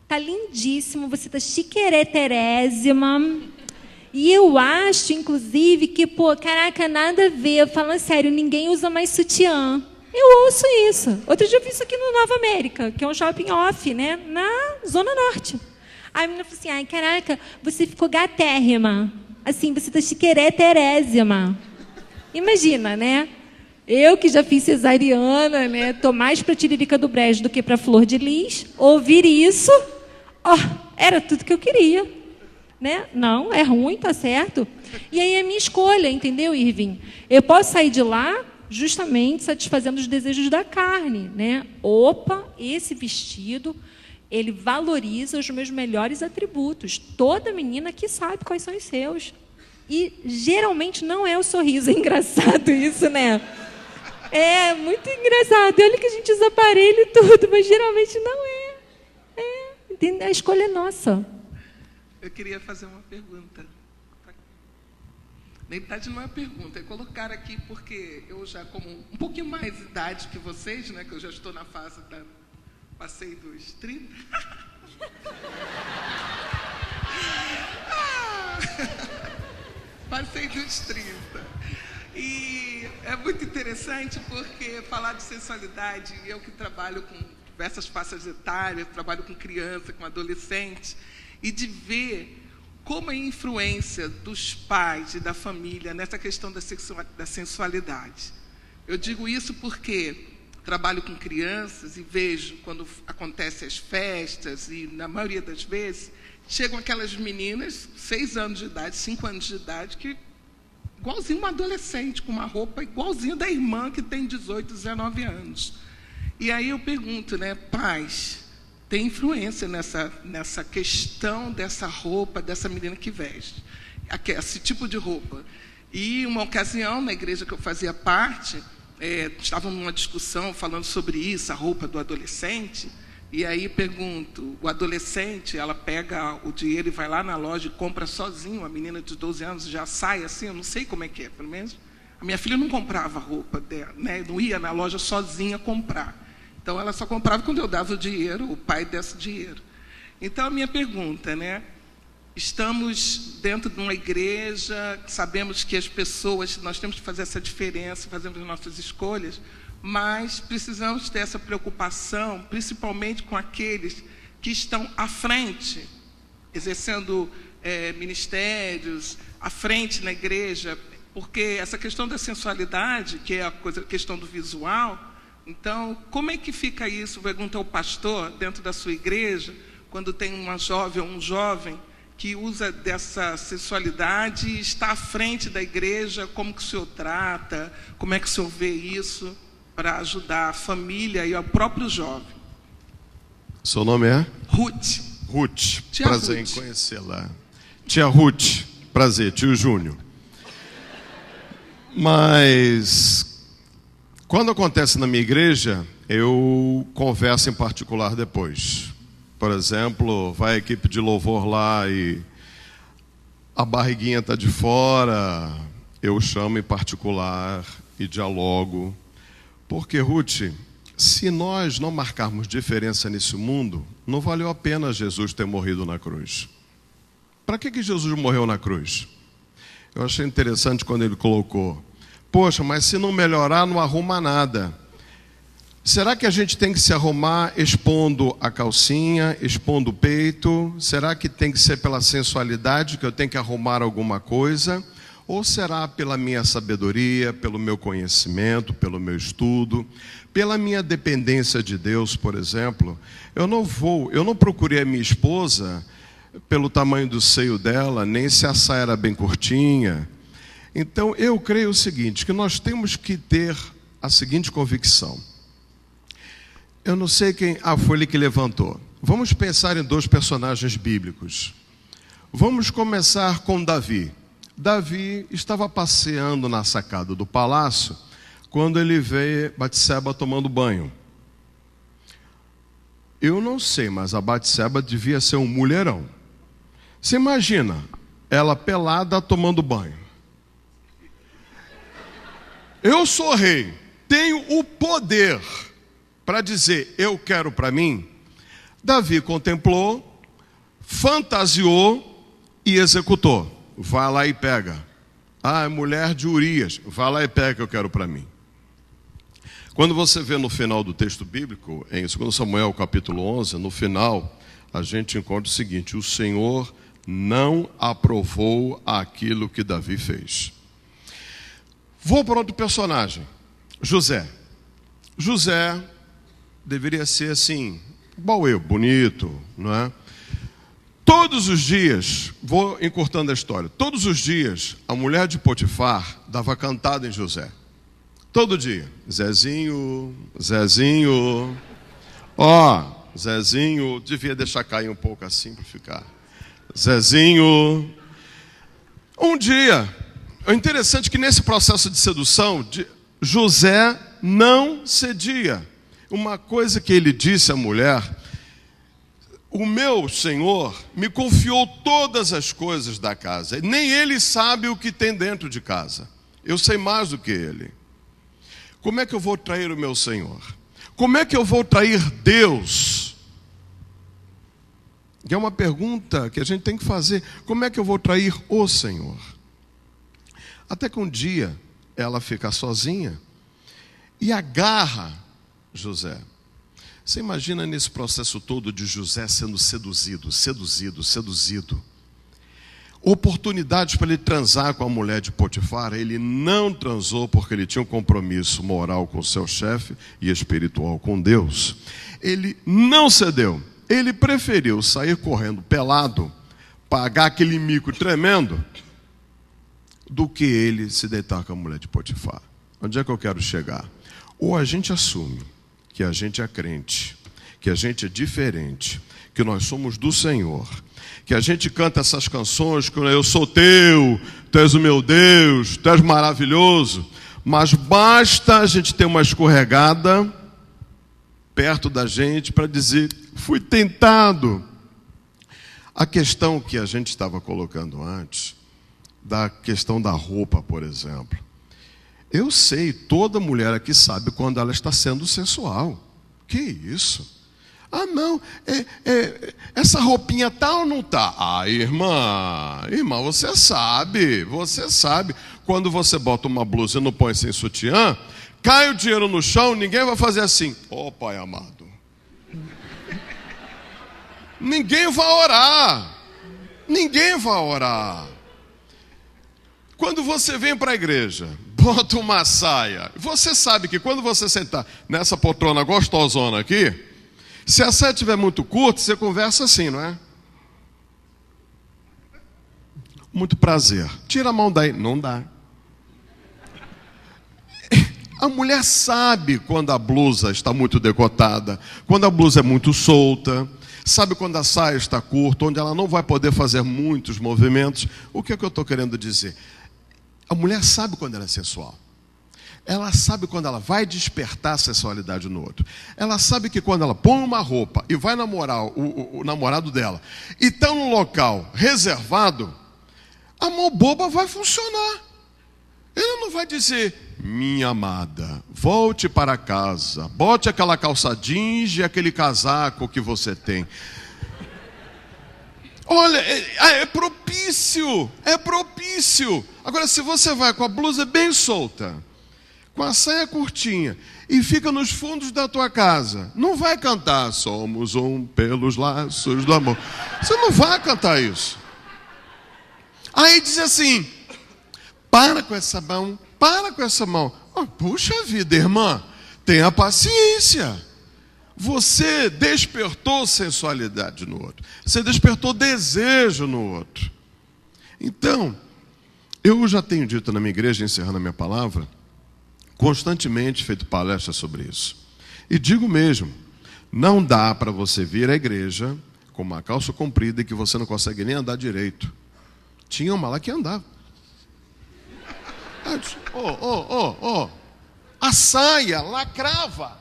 Tá lindíssimo, você tá chiquereterésima. E eu acho, inclusive, que, caraca, nada a ver. Falando sério, ninguém usa mais sutiã. Eu ouço isso. Outro dia eu vi isso aqui no Nova América, que é um shopping off, né? Na Zona Norte. Aí a menina falou assim, caraca, você ficou gatérrima. Assim, você tá chiquereterésima. Imagina, né? Eu que já fiz cesariana, né? Tô mais para Tiririca do Brejo do que para Flor de Lis. Ouvir isso, era tudo que eu queria, né? Não, é ruim, tá certo. E aí é a minha escolha, entendeu, Irving? Eu posso sair de lá justamente satisfazendo os desejos da carne, né? Opa, esse vestido, ele valoriza os meus melhores atributos. Toda menina aqui sabe quais são os seus. E geralmente não é o sorriso, é engraçado isso, né? É muito engraçado. Olha que a gente usa aparelho e tudo, mas geralmente não é. A escolha é nossa. Eu queria fazer uma pergunta. Na verdade, não é pergunta, é colocar aqui, porque eu já, como um pouquinho mais de idade que vocês, né, que eu já estou na fase da... Passei dos 30. Passei dos 30. E é muito interessante porque falar de sensualidade, eu que trabalho com diversas faixas etárias, trabalho com criança, com adolescente, e de ver como a influência dos pais e da família nessa questão da sensualidade. Eu digo isso porque trabalho com crianças e vejo quando acontecem as festas, e na maioria das vezes, chegam aquelas meninas, 6 anos de idade, 5 anos de idade, que igualzinho uma adolescente, com uma roupa igualzinha da irmã que tem 18, 19 anos. E aí eu pergunto, né, pais, tem influência nessa questão dessa roupa, dessa menina que veste, esse tipo de roupa. E uma ocasião, na igreja que eu fazia parte, estavam numa discussão falando sobre isso, a roupa do adolescente, e aí pergunto, o adolescente, ela pega o dinheiro e vai lá na loja e compra sozinho, a menina de 12 anos já sai assim, eu não sei como é que é, pelo menos. A minha filha não comprava roupa dela, né? Não ia na loja sozinha comprar. Então, ela só comprava quando eu dava o dinheiro, o pai desse dinheiro. Então, a minha pergunta, né? Estamos dentro de uma igreja, sabemos que as pessoas, nós temos que fazer essa diferença, fazemos as nossas escolhas, mas precisamos ter essa preocupação, principalmente com aqueles que estão à frente, exercendo ministérios, à frente na igreja, porque essa questão da sensualidade, que é a questão do visual, então, como é que fica isso? Pergunta ao pastor, dentro da sua igreja, quando tem uma jovem ou um jovem que usa dessa sensualidade e está à frente da igreja, como que o senhor trata, como é que o senhor vê isso para ajudar a família e ao próprio jovem? Seu nome é? Ruth. Ruth, Tia prazer Ruth. em conhecê-la. Tia Ruth, prazer, tio Júnior. Mas, quando acontece na minha igreja, eu converso em particular depois. Por exemplo, vai a equipe de louvor lá e a barriguinha está de fora, eu chamo em particular e dialogo. Porque, Ruth, se nós não marcarmos diferença nesse mundo, não valeu a pena Jesus ter morrido na cruz. Para que Jesus morreu na cruz? Eu achei interessante quando ele colocou: poxa, mas se não melhorar, não arruma nada. Será que a gente tem que se arrumar expondo a calcinha, expondo o peito? Será que tem que ser pela sensualidade que eu tenho que arrumar alguma coisa? Ou será pela minha sabedoria, pelo meu conhecimento, pelo meu estudo, pela minha dependência de Deus, por exemplo? Eu não procurei a minha esposa pelo tamanho do seio dela, nem se a saia era bem curtinha. Então, eu creio o seguinte, que nós temos que ter a seguinte convicção. Eu não sei quem... foi ele que levantou. Vamos pensar em 2 personagens bíblicos. Vamos começar com Davi. Davi estava passeando na sacada do palácio quando ele vê Batseba tomando banho. Eu não sei, mas a Batseba devia ser um mulherão. Você imagina, ela pelada tomando banho. Eu sou rei, tenho o poder para dizer, eu quero para mim. Davi contemplou, fantasiou e executou. Vai lá e pega. É mulher de Urias. Vai lá e pega que eu quero para mim. Quando você vê no final do texto bíblico, em 2 Samuel capítulo 11, no final, a gente encontra o seguinte: o Senhor não aprovou aquilo que Davi fez. Vou para outro personagem, José. José deveria ser assim, igual eu, bonito, não é? Todos os dias, vou encurtando a história, todos os dias a mulher de Potifar dava cantada em José. Todo dia. Zezinho, Zezinho. Zezinho, devia deixar cair um pouco assim para ficar. Zezinho. Um dia, é interessante que nesse processo de sedução, José não cedia. Uma coisa que ele disse à mulher: o meu Senhor me confiou todas as coisas da casa. Nem ele sabe o que tem dentro de casa. Eu sei mais do que ele. Como é que eu vou trair o meu Senhor? Como é que eu vou trair Deus? Que é uma pergunta que a gente tem que fazer. Como é que eu vou trair o Senhor? Até que um dia ela fica sozinha e agarra José. Você imagina nesse processo todo de José sendo seduzido. Oportunidades para ele transar com a mulher de Potifar, ele não transou porque ele tinha um compromisso moral com o seu chefe e espiritual com Deus. Ele não cedeu. Ele preferiu sair correndo pelado, pagar aquele mico tremendo, do que ele se deitar com a mulher de Potifar. Onde é que eu quero chegar? Ou a gente assume que a gente é crente, que a gente é diferente, que nós somos do Senhor, que a gente canta essas canções, que eu sou teu, tu és o meu Deus, tu és maravilhoso, mas basta a gente ter uma escorregada perto da gente para dizer: fui tentado. A questão que a gente estava colocando antes, da questão da roupa, por exemplo. Eu sei, toda mulher aqui sabe quando ela está sendo sensual. Que isso? Ah, não, essa roupinha tá ou não tá? Ah, irmã, você sabe. Quando você bota uma blusa e não põe sem sutiã, cai o dinheiro no chão, ninguém vai fazer assim: ó, Pai amado. Ninguém vai orar. Quando você vem para a igreja, bota uma saia. Você sabe que quando você sentar nessa poltrona gostosona aqui, se a saia estiver muito curta, você conversa assim, não é? Muito prazer. Tira a mão daí. Não dá. A mulher sabe quando a blusa está muito decotada, quando a blusa é muito solta, sabe quando a saia está curta, onde ela não vai poder fazer muitos movimentos. O que é que eu estou querendo dizer? A mulher sabe quando ela é sensual. Ela sabe quando ela vai despertar a sensualidade no outro. Ela sabe que quando ela põe uma roupa e vai namorar o namorado dela e está num local reservado, a mão boba vai funcionar. Ele não vai dizer: minha amada, volte para casa, bote aquela calça jeans e aquele casaco que você tem. Olha, é propício. Agora, se você vai com a blusa bem solta, com a saia curtinha, e fica nos fundos da tua casa, não vai cantar "Somos um pelos laços do amor". Você não vai cantar isso. Aí diz assim: para com essa mão. Oh, puxa vida, irmã, tenha paciência. Você despertou sensualidade no outro. Você despertou desejo no outro. Então, eu já tenho dito na minha igreja, encerrando a minha palavra, constantemente feito palestras sobre isso. E digo mesmo, não dá para você vir à igreja com uma calça comprida e que você não consegue nem andar direito. Tinha uma lá que andava. A saia lacrava.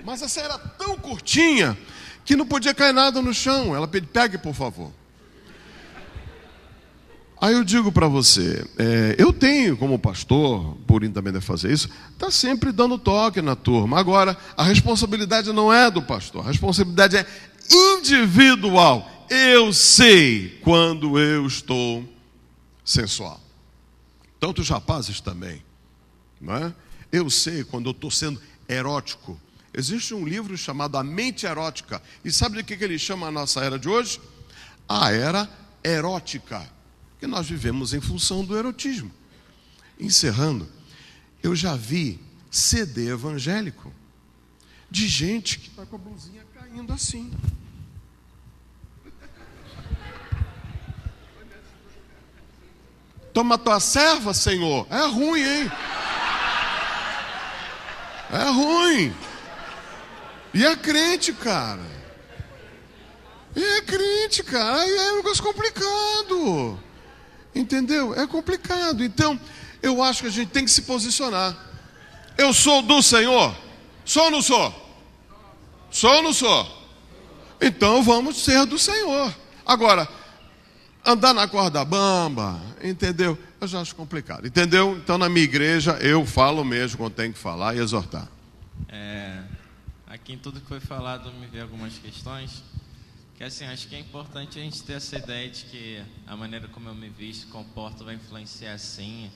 Mas a saia era tão curtinha que não podia cair nada no chão. Ela pede: pegue, por favor. Aí eu digo para você, eu tenho como pastor, Purim também deve fazer isso, está sempre dando toque na turma. Agora, a responsabilidade não é do pastor, a responsabilidade é individual. Eu sei quando eu estou sensual. Tanto os rapazes também, não é? Eu sei quando eu estou sendo erótico. Existe um livro chamado A Mente Erótica. E sabe de que ele chama a nossa era de hoje? A era erótica. Que nós vivemos em função do erotismo. Encerrando, eu já vi CD evangélico de gente que está com a blusinha caindo assim. Toma tua serva, Senhor. É ruim, hein? É ruim. E é crente, cara. Aí é um negócio complicado. Entendeu? É complicado. Então, eu acho que a gente tem que se posicionar. Eu sou do Senhor? Sou ou não sou? Sou ou não sou? Então vamos ser do Senhor. Agora, andar na corda bamba, entendeu? Eu já acho complicado, entendeu? Então na minha igreja eu falo mesmo quando tenho que falar e exortar. Aqui em tudo que foi falado me veio algumas questões. Que assim, acho que é importante a gente ter essa ideia de que a maneira como eu me visto, comporto, vai influenciar sim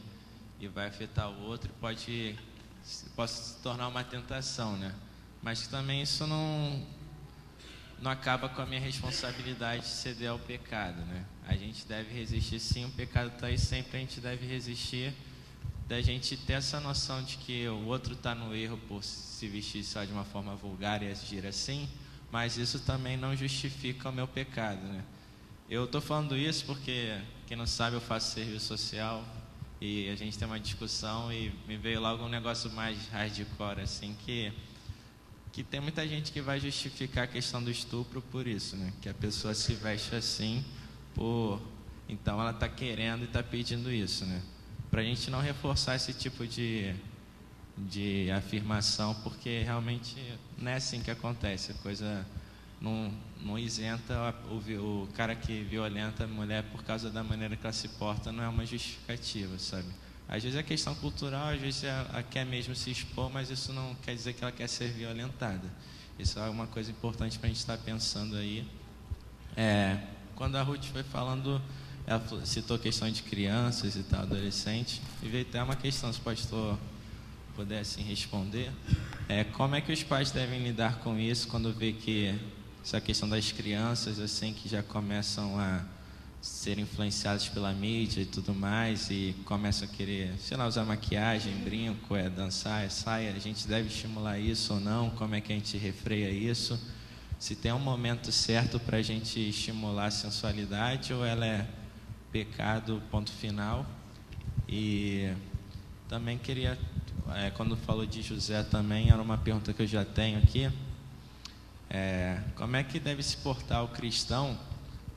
e vai afetar o outro e pode se tornar uma tentação, né? Mas que também isso não acaba com a minha responsabilidade de ceder ao pecado, né? A gente deve resistir sim, o pecado está aí sempre, a gente deve resistir, da gente ter essa noção de que o outro está no erro por se vestir só de uma forma vulgar e agir assim, mas isso também não justifica o meu pecado, né? Eu estou falando isso porque, quem não sabe, eu faço serviço social e a gente tem uma discussão e me veio logo um negócio mais hardcore, assim, que tem muita gente que vai justificar a questão do estupro por isso, né? Que a pessoa se veste assim, então ela está querendo e está pedindo isso, né? Para a gente não reforçar esse tipo de afirmação, porque realmente não é assim que acontece. A coisa não isenta o cara que violenta a mulher por causa da maneira que ela se porta, não é uma justificativa, sabe? Às vezes é questão cultural, às vezes ela quer mesmo se expor, mas isso não quer dizer que ela quer ser violentada. Isso é uma coisa importante para a gente estar pensando aí. Quando a Ruth foi falando, ela citou questão de crianças e tal, adolescentes, e veio até uma questão, se o pastor pudesse responder, como é que os pais devem lidar com isso quando vê que essa questão das crianças, assim, que já começam a ser influenciados pela mídia e tudo mais, e começam a querer, sei lá, usar maquiagem, brinco, dançar, saia, a gente deve estimular isso ou não? Como é que a gente refreia isso? Se tem um momento certo para a gente estimular a sensualidade, ou ela é pecado, ponto final? E também queria, quando falou de José também, era uma pergunta que eu já tenho aqui, como é que deve se portar o cristão?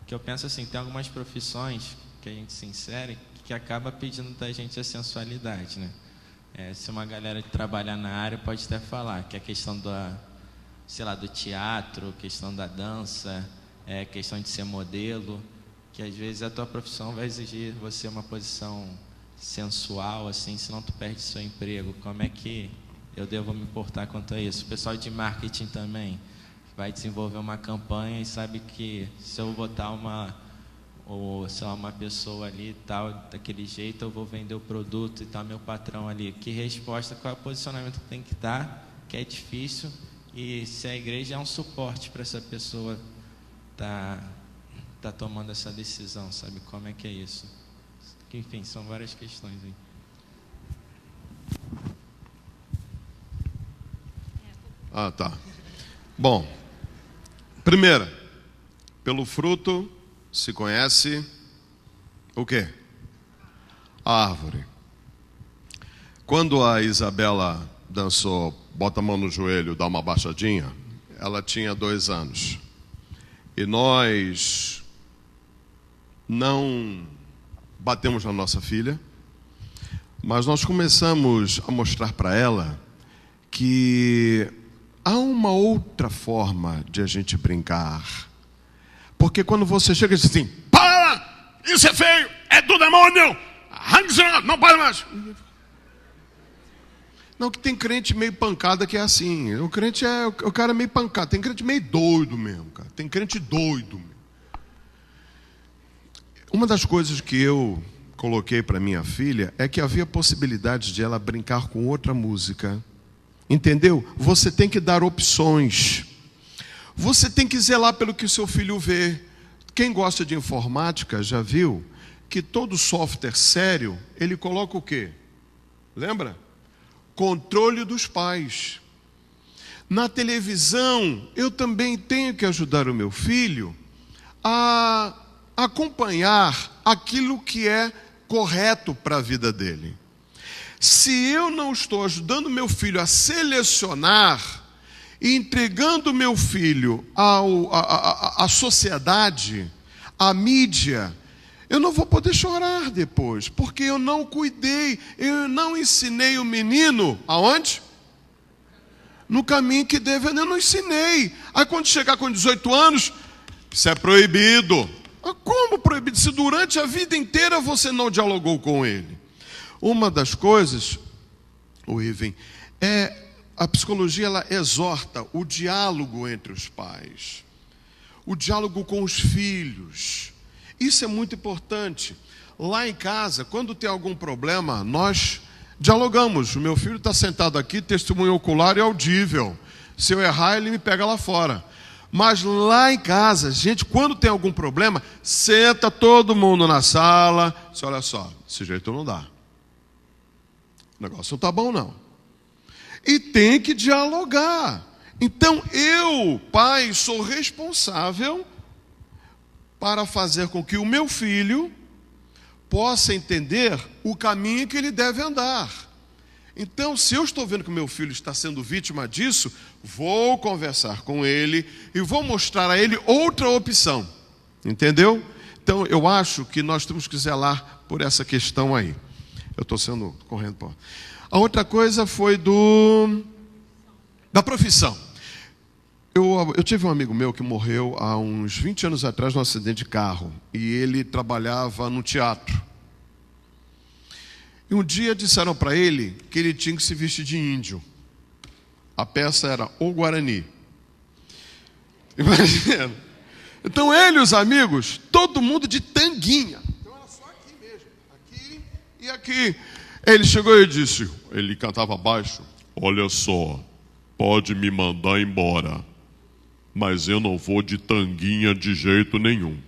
Que eu penso assim, tem algumas profissões que a gente se insere que acaba pedindo da gente a sensualidade, né? Se uma galera que trabalha na área pode até falar que a questão do teatro, questão da dança, questão de ser modelo, que às vezes a tua profissão vai exigir você uma posição sensual, assim, senão tu perde seu emprego. Como é que eu devo me portar quanto a isso? O pessoal de marketing também vai desenvolver uma campanha e sabe que se eu botar uma pessoa ali tal, daquele jeito, eu vou vender o produto e tal, meu patrão ali. Que resposta, qual é o posicionamento que tem que dar, que é difícil, e se a igreja é um suporte para essa pessoa tá tomando essa decisão, sabe? Como é que é isso? Enfim, são várias questões aí. Tá. Bom, primeira, pelo fruto se conhece o quê? A árvore. Quando a Isabela dançou Bota a Mão no Joelho, dá uma baixadinha, ela tinha 2 anos. E nós não batemos na nossa filha, mas nós começamos a mostrar para ela que há uma outra forma de a gente brincar. Porque quando você chega e diz assim, para, isso é feio, é do demônio, não para mais. Não, que tem crente meio pancada que é assim. O crente o cara meio pancada. Tem crente meio doido mesmo, cara. Tem crente doido mesmo. Uma das coisas que eu coloquei para minha filha é que havia possibilidade de ela brincar com outra música. Entendeu? Você tem que dar opções. Você tem que zelar pelo que o seu filho vê. Quem gosta de informática já viu que todo software sério, ele coloca o quê? Lembra? Controle dos pais. Na televisão, eu também tenho que ajudar o meu filho a acompanhar aquilo que é correto para a vida dele. Se eu não estou ajudando meu filho a selecionar e entregando meu filho à sociedade, à mídia, eu não vou poder chorar depois, porque eu não cuidei, eu não ensinei o menino, aonde? No caminho que deve, eu não ensinei. Aí quando chegar com 18 anos, isso é proibido. Como proibido? Se durante a vida inteira você não dialogou com ele. Uma das coisas, Ivan, a psicologia ela exorta o diálogo entre os pais, o diálogo com os filhos. Isso é muito importante. Lá em casa, quando tem algum problema, nós dialogamos. O meu filho está sentado aqui, testemunho ocular e audível. Se eu errar, ele me pega lá fora. Mas lá em casa, gente, quando tem algum problema, senta todo mundo na sala. Olha só, desse jeito não dá. O negócio não está bom, não. E tem que dialogar. Então, eu, pai, sou responsável para fazer com que o meu filho possa entender o caminho que ele deve andar. Então, se eu estou vendo que o meu filho está sendo vítima disso, vou conversar com ele e vou mostrar a ele outra opção. Entendeu? Então, eu acho que nós temos que zelar por essa questão aí. Eu estou correndo por... A outra coisa foi da profissão. Eu tive um amigo meu que morreu há uns 20 anos atrás num acidente de carro. E ele trabalhava no teatro. E um dia disseram para ele que ele tinha que se vestir de índio. A peça era O Guarani. Imagina. Então ele e os amigos, todo mundo de tanguinha. Então era só aqui mesmo. Aqui e aqui. Ele chegou e disse, ele cantava baixo. Olha só, pode me mandar embora. Mas eu não vou de tanguinha de jeito nenhum.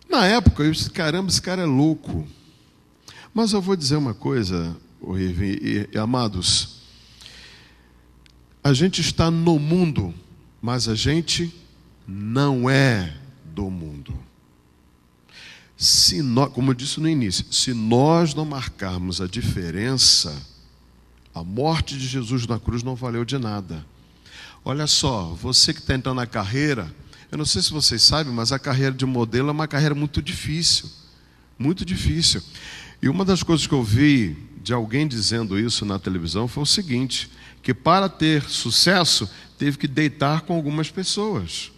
Na época eu disse, caramba, esse cara é louco. Mas eu vou dizer uma coisa, amados. A gente está no mundo, mas a gente não é do mundo. Se nós, como eu disse no início, se nós não marcarmos a diferença, a morte de Jesus na cruz não valeu de nada. Olha só, você que está entrando na carreira, eu não sei se vocês sabem, mas a carreira de modelo é uma carreira muito difícil. Muito difícil. E uma das coisas que eu vi de alguém dizendo isso na televisão foi o seguinte, que para ter sucesso, teve que deitar com algumas pessoas.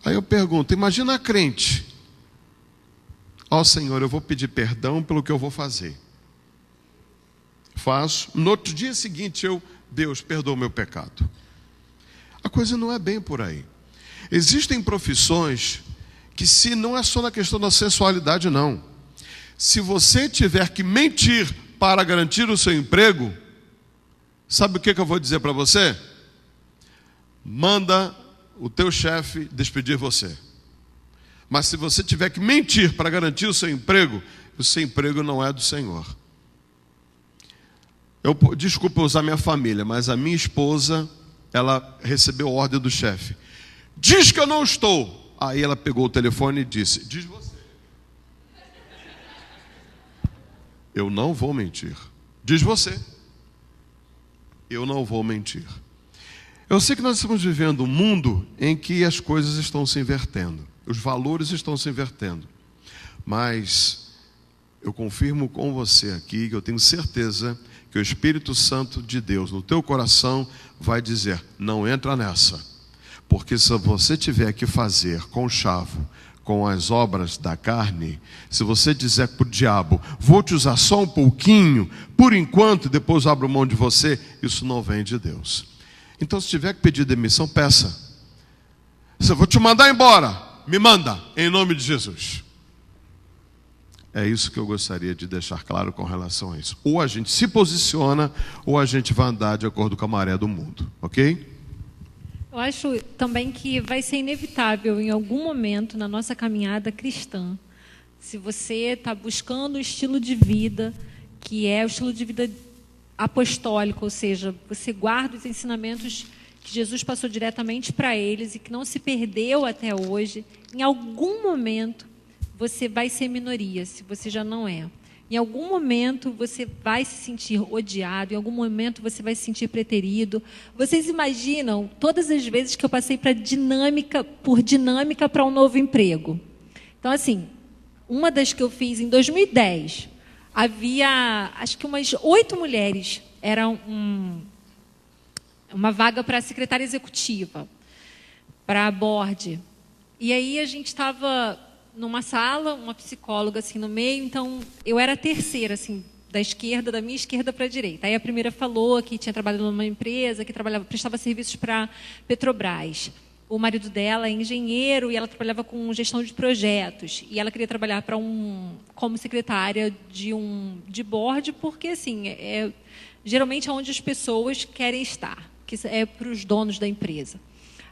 Aí eu pergunto, imagina a crente. Ó Senhor, eu vou pedir perdão pelo que eu vou fazer. Faço. No outro dia seguinte, Deus, perdoa o meu pecado. A coisa não é bem por aí. Existem profissões que se não é só na questão da sensualidade, não. Se você tiver que mentir para garantir o seu emprego, sabe o que eu vou dizer para você? Manda o teu chefe despedir você. Mas se você tiver que mentir para garantir o seu emprego não é do Senhor. Desculpa usar minha família, mas a minha esposa, ela recebeu ordem do chefe. Diz que eu não estou. Aí ela pegou o telefone e disse, diz você. Eu não vou mentir. Diz você. Eu não vou mentir. Eu sei que nós estamos vivendo um mundo em que as coisas estão se invertendo. Os valores estão se invertendo. Mas eu confirmo com você aqui, que eu tenho certeza que o Espírito Santo de Deus no teu coração vai dizer, não entra nessa. Porque se você tiver que fazer conchavo com as obras da carne, se você dizer para o diabo, vou te usar só um pouquinho, por enquanto, e depois abro mão de você, isso não vem de Deus. Então, se tiver que pedir demissão, peça. Se eu vou te mandar embora, me manda, em nome de Jesus. É isso que eu gostaria de deixar claro com relação a isso. Ou a gente se posiciona, ou a gente vai andar de acordo com a maré do mundo, ok? Eu acho também que vai ser inevitável em algum momento na nossa caminhada cristã, se você está buscando um estilo de vida que é o estilo de vida apostólico, ou seja, você guarda os ensinamentos que Jesus passou diretamente para eles e que não se perdeu até hoje, em algum momento você vai ser minoria, se você já não é. Em algum momento você vai se sentir odiado, em algum momento você vai se sentir preterido. Vocês imaginam todas as vezes que eu passei por dinâmica para um novo emprego? Então, assim, uma das que eu fiz em 2010, havia, acho que umas 8 mulheres, era uma vaga para secretária executiva, para board. E aí a gente estava numa sala, uma psicóloga assim no meio, então eu era a terceira, assim, da minha esquerda para a direita. Aí a primeira falou que tinha trabalhado numa empresa, que prestava serviços para Petrobras. O marido dela é engenheiro e ela trabalhava com gestão de projetos. E ela queria trabalhar como secretária de board, porque assim, geralmente é onde as pessoas querem estar, que é para os donos da empresa.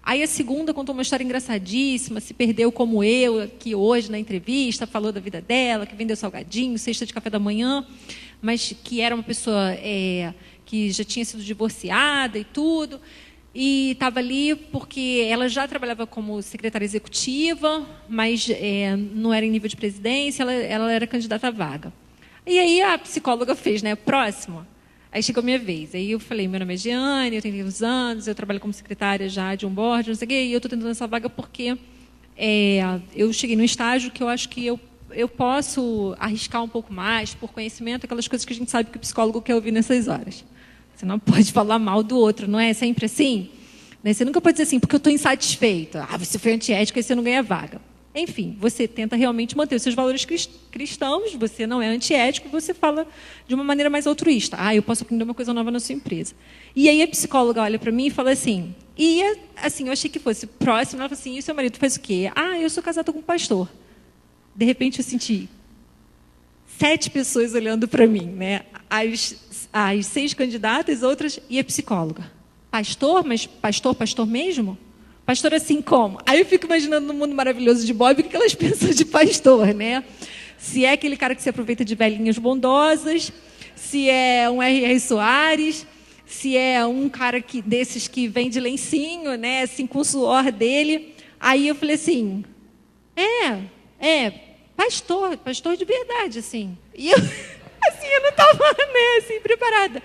Aí a segunda contou uma história engraçadíssima, se perdeu como eu, aqui hoje na entrevista, falou da vida dela, que vendeu salgadinho, cesta de café da manhã, mas que era uma pessoa que já tinha sido divorciada e tudo, e estava ali porque ela já trabalhava como secretária executiva, mas não era em nível de presidência, ela era candidata à vaga. E aí a psicóloga fez, né, próximo. Aí chegou a minha vez. Aí eu falei, meu nome é Jeane, eu tenho 20 anos, eu trabalho como secretária já de um board, não sei o quê, e eu estou tentando essa vaga porque eu cheguei num estágio que eu acho que eu posso arriscar um pouco mais, por conhecimento, aquelas coisas que a gente sabe que o psicólogo quer ouvir nessas horas. Você não pode falar mal do outro, não é sempre assim? Você nunca pode dizer assim, porque eu estou insatisfeita. Você foi antiética e você não ganha vaga. Enfim, você tenta realmente manter os seus valores cristãos, você não é antiético, você fala de uma maneira mais altruísta. Eu posso aprender uma coisa nova na sua empresa. E aí a psicóloga olha para mim e fala assim, eu achei que fosse próximo, ela fala assim, e o seu marido faz o quê? Eu sou casada com um pastor. De repente eu senti 7 pessoas olhando para mim, né? As 6 candidatas, outras, e a psicóloga. Pastor? Mas pastor mesmo? Pastor assim como? Aí eu fico imaginando no mundo maravilhoso de Bob o que elas pensam de pastor, né? Se é aquele cara que se aproveita de velhinhas bondosas, se é um R.R. Soares, se é um cara desses que vem de lencinho, né? Assim, com o suor dele. Aí eu falei assim, pastor de verdade, assim. E eu, assim, eu não estava, né, assim, preparada.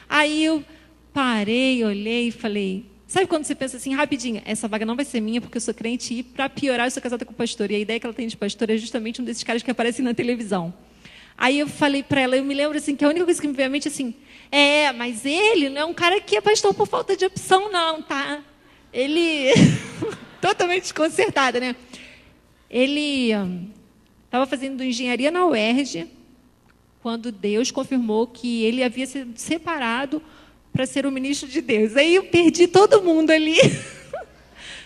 Aí eu parei, olhei e falei... Sabe quando você pensa assim, rapidinho, essa vaga não vai ser minha porque eu sou crente e, para piorar, eu sou casada com o pastor. E a ideia que ela tem de pastor é justamente um desses caras que aparecem na televisão. Aí eu falei para ela, eu me lembro assim, que a única coisa que me veio à mente assim, mas ele não é um cara que é pastor por falta de opção, não, tá? Ele... totalmente desconcertada, né? Ele estava fazendo engenharia na UERJ, quando Deus confirmou que ele havia sido separado para ser o ministro de Deus. Aí eu perdi todo mundo ali.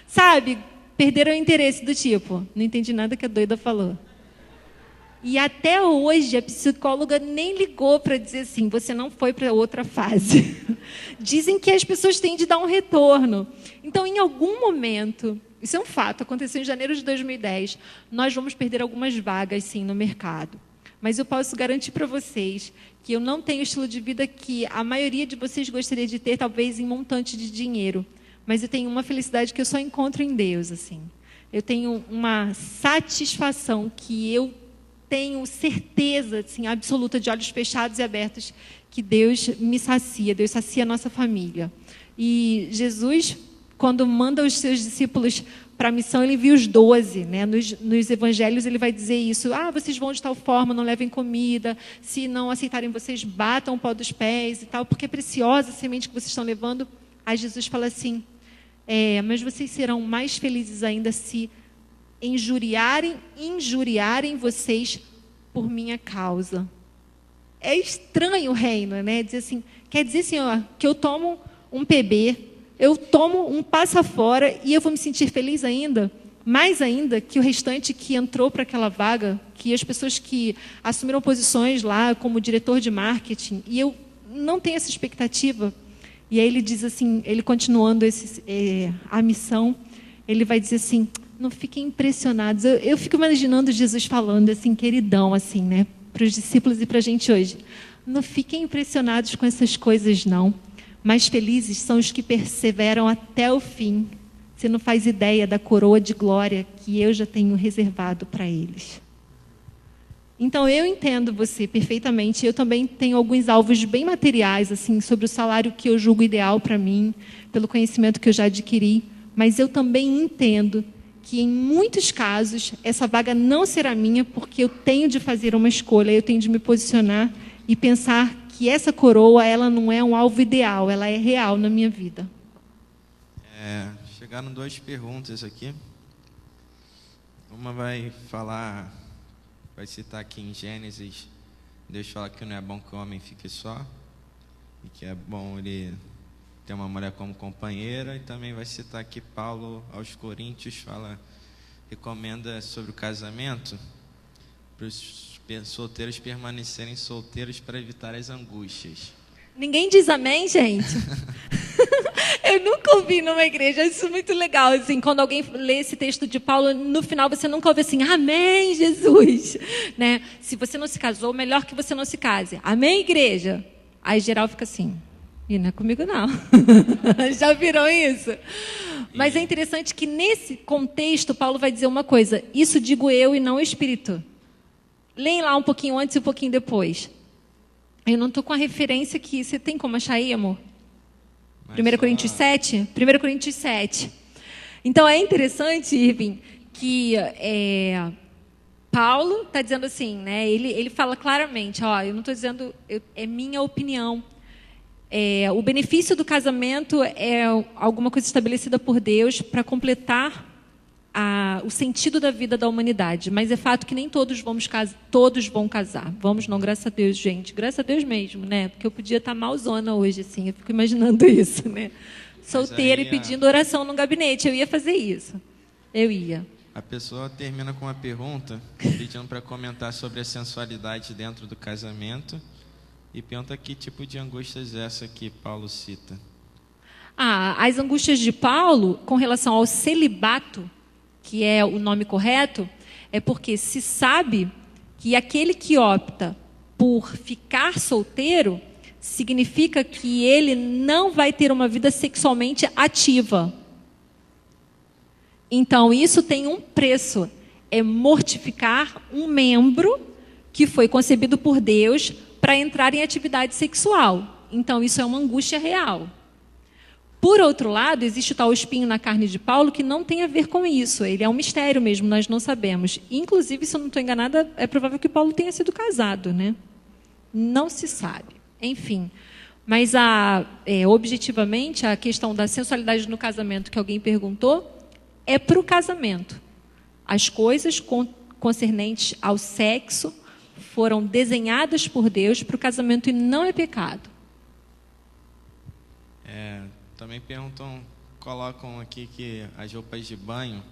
Sabe? Perderam o interesse do tipo, não entendi nada que a doida falou. E até hoje a psicóloga nem ligou para dizer assim, você não foi para outra fase. Dizem que as pessoas têm de dar um retorno. Então, em algum momento, isso é um fato, aconteceu em janeiro de 2010, nós vamos perder algumas vagas, sim, no mercado. Mas eu posso garantir para vocês que eu não tenho o estilo de vida que a maioria de vocês gostaria de ter, talvez em montante de dinheiro. Mas eu tenho uma felicidade que eu só encontro em Deus, assim. Eu tenho uma satisfação que eu tenho certeza, assim, absoluta, de olhos fechados e abertos, que Deus me sacia, Deus sacia a nossa família. E Jesus, quando manda os seus discípulos para a missão, ele envia os 12, né? Nos evangelhos ele vai dizer isso, vocês vão de tal forma, não levem comida, se não aceitarem vocês, batam o pó dos pés e tal, porque é preciosa a semente que vocês estão levando. Aí Jesus fala assim, mas vocês serão mais felizes ainda se injuriarem vocês por minha causa. É estranho o reino, né? Dizer assim, quer dizer, Senhor, que eu tomo um PB, eu tomo um passa fora e eu vou me sentir feliz ainda, mais ainda que o restante que entrou para aquela vaga, que as pessoas que assumiram posições lá como diretor de marketing, e eu não tenho essa expectativa. E aí ele diz assim, ele continuando a missão, ele vai dizer assim, não fiquem impressionados. Eu fico imaginando Jesus falando assim, queridão, assim, né, para os discípulos e para a gente hoje. Não fiquem impressionados com essas coisas, não. Mais felizes são os que perseveram até o fim. Você não faz ideia da coroa de glória que eu já tenho reservado para eles. Então, eu entendo você perfeitamente. Eu também tenho alguns alvos bem materiais, assim, sobre o salário que eu julgo ideal para mim, pelo conhecimento que eu já adquiri. Mas eu também entendo que, em muitos casos, essa vaga não será minha, porque eu tenho de fazer uma escolha, eu tenho de me posicionar e pensar que essa coroa, ela não é um alvo ideal, ela é real na minha vida. Chegaram 2 perguntas aqui. Uma vai citar aqui em Gênesis, Deus fala que não é bom que o homem fique só, e que é bom ele ter uma mulher como companheira, e também vai citar aqui Paulo aos Coríntios, recomenda sobre o casamento, para os solteiros permanecerem solteiros para evitar as angústias. Ninguém diz amém, gente? Eu nunca ouvi numa igreja, isso é muito legal, assim, quando alguém lê esse texto de Paulo, no final você nunca ouve assim, amém, Jesus, né? Se você não se casou, melhor que você não se case, amém, igreja? Aí geral fica assim, e não é comigo não. Já viram isso? Mas é interessante que nesse contexto, Paulo vai dizer uma coisa, isso digo eu e não o Espírito. Leem lá um pouquinho antes e um pouquinho depois. Eu não estou com a referência aqui, você tem como achar aí, amor? 1 Coríntios 7? 1 Coríntios 7. Então, é interessante, Irving, que Paulo está dizendo assim, né? Ele fala claramente, eu não estou dizendo, é minha opinião. O benefício do casamento é alguma coisa estabelecida por Deus para completar o sentido da vida da humanidade. Mas é fato que nem todos vão casar. Vamos não, graças a Deus, gente. Graças a Deus mesmo, né? Porque eu podia estar malzona hoje, assim. Eu fico imaginando isso, né? Solteira e pedindo oração no gabinete. Eu ia fazer isso. Eu ia. A pessoa termina com uma pergunta, pedindo para comentar sobre a sensualidade dentro do casamento, e pergunta que tipo de angústias é essa que Paulo cita. As angústias de Paulo, com relação ao celibato, que é o nome correto, é porque se sabe que aquele que opta por ficar solteiro significa que ele não vai ter uma vida sexualmente ativa. Então, isso tem um preço. É mortificar um membro que foi concebido por Deus para entrar em atividade sexual. Então, isso é uma angústia real. Por outro lado, existe o tal espinho na carne de Paulo que não tem a ver com isso. Ele é um mistério mesmo, nós não sabemos. Inclusive, se eu não estou enganada, é provável que Paulo tenha sido casado, né? Não se sabe. Enfim. Mas, objetivamente, a questão da sensualidade no casamento que alguém perguntou é para o casamento. As coisas concernentes ao sexo foram desenhadas por Deus para o casamento e não é pecado. Também colocam aqui que as roupas de banho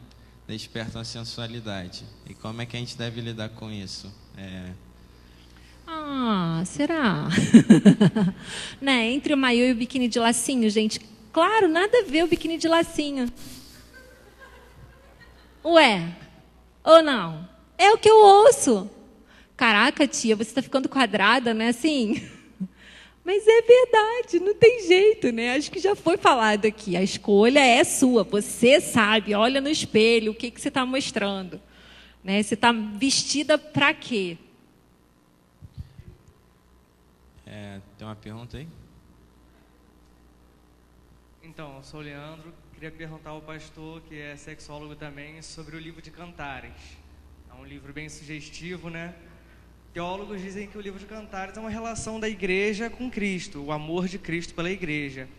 despertam a sensualidade. E como é que a gente deve lidar com isso? Será? Né? Entre o maiô e o biquíni de lacinho, gente. Claro, nada a ver o biquíni de lacinho. Ué, ou não? É o que eu ouço. Caraca, tia, você está ficando quadrada, né? Assim... Mas é verdade, não tem jeito, né? Acho que já foi falado aqui. A escolha é sua, você sabe. Olha no espelho, o que você está mostrando. Né? Você está vestida para quê? Tem uma pergunta aí? Então, eu sou o Leandro. Queria perguntar ao pastor, que é sexólogo também, sobre o livro de Cantares. É um livro bem sugestivo, né? Teólogos dizem que o livro de Cantares é uma relação da igreja com Cristo, o amor de Cristo pela igreja.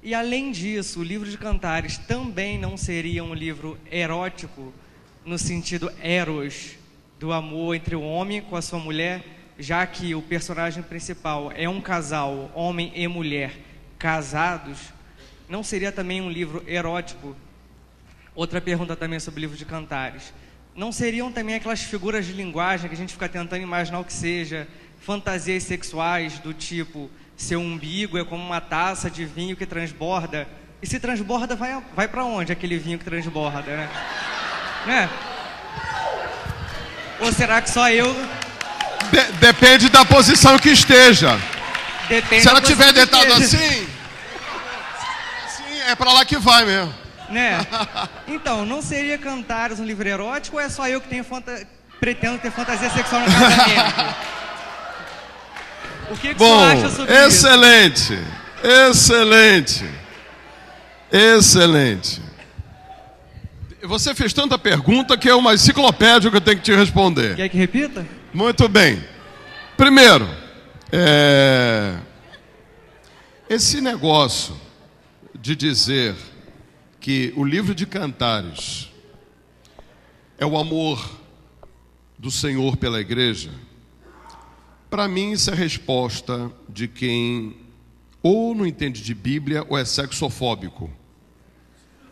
E além disso, o livro de Cantares também não seria um livro erótico, no sentido eros, do amor entre o homem com a sua mulher, já que o personagem principal é um casal, homem e mulher, casados, não seria também um livro erótico? Outra pergunta também sobre o livro de Cantares. Não seriam também aquelas figuras de linguagem que a gente fica tentando imaginar o que seja, fantasias sexuais do tipo, seu umbigo é como uma taça de vinho que transborda, e se transborda, vai para onde aquele vinho que transborda, né? Ou será que só eu... Depende da posição que esteja. Se ela estiver deitada assim, é para lá que vai mesmo. Né? Então, não seria Cantares um livro erótico ou é só eu que tenho pretendo ter fantasia sexual no casamento. O que você Bom, acha sobre isso? Excelente. Você fez tanta pergunta que é uma enciclopédia que eu tenho que te responder. Quer que repita? Muito bem. Primeiro, esse negócio de dizer que o livro de Cantares é o amor do Senhor pela igreja, para mim isso é resposta de quem ou não entende de Bíblia ou é sexofóbico.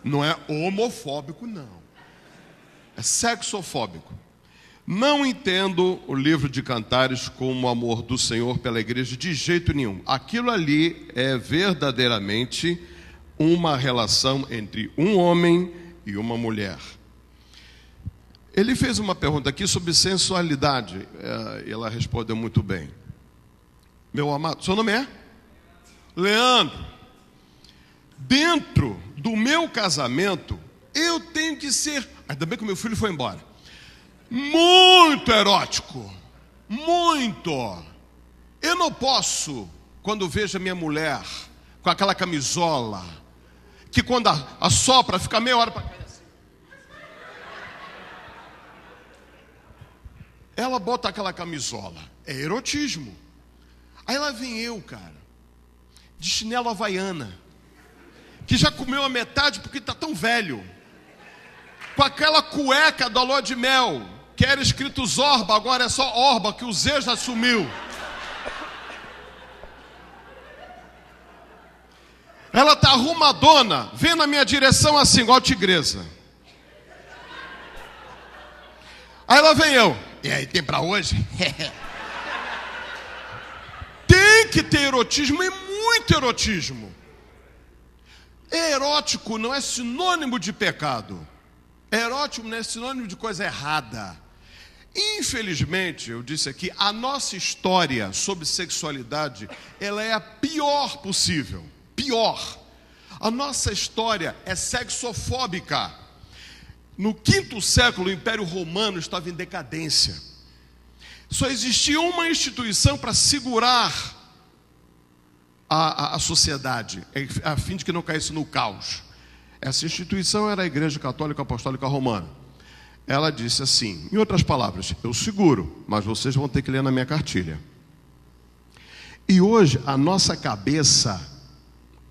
Não é homofóbico, não. É sexofóbico. Não entendo o livro de Cantares como o amor do Senhor pela igreja de jeito nenhum. Aquilo ali é verdadeiramente uma relação entre um homem e uma mulher. Ele fez uma pergunta aqui sobre sensualidade. Ela respondeu muito bem. Meu amado, seu nome é? Leandro. Dentro do meu casamento, eu tenho que ser... Ainda bem que o meu filho foi embora. Muito erótico. Muito. Eu não posso, quando vejo a minha mulher com aquela camisola, que quando assopra, fica meia hora para cair assim. Ela bota aquela camisola. É erotismo. Aí lá vem eu, cara, de chinelo havaiana, que já comeu a metade porque está tão velho, com aquela cueca da lua de mel, que era escrito Zorba, agora é só Orba, que o Z já sumiu. Ela está arrumadona, vem na minha direção assim, igual tigresa. Aí lá vem eu. E aí, tem pra hoje? Tem que ter erotismo, e muito erotismo. Erótico não é sinônimo de pecado. Erótico não é sinônimo de coisa errada. Infelizmente, eu disse aqui, a nossa história sobre sexualidade, ela é a pior possível. Pior. A nossa história é sexofóbica. No 5º século, o Império Romano estava em decadência. Só existia uma instituição para segurar a sociedade, a fim de que não caísse no caos. Essa instituição era a Igreja Católica Apostólica Romana. Ela disse assim, em outras palavras, eu seguro, mas vocês vão ter que ler na minha cartilha. E hoje, a nossa cabeça,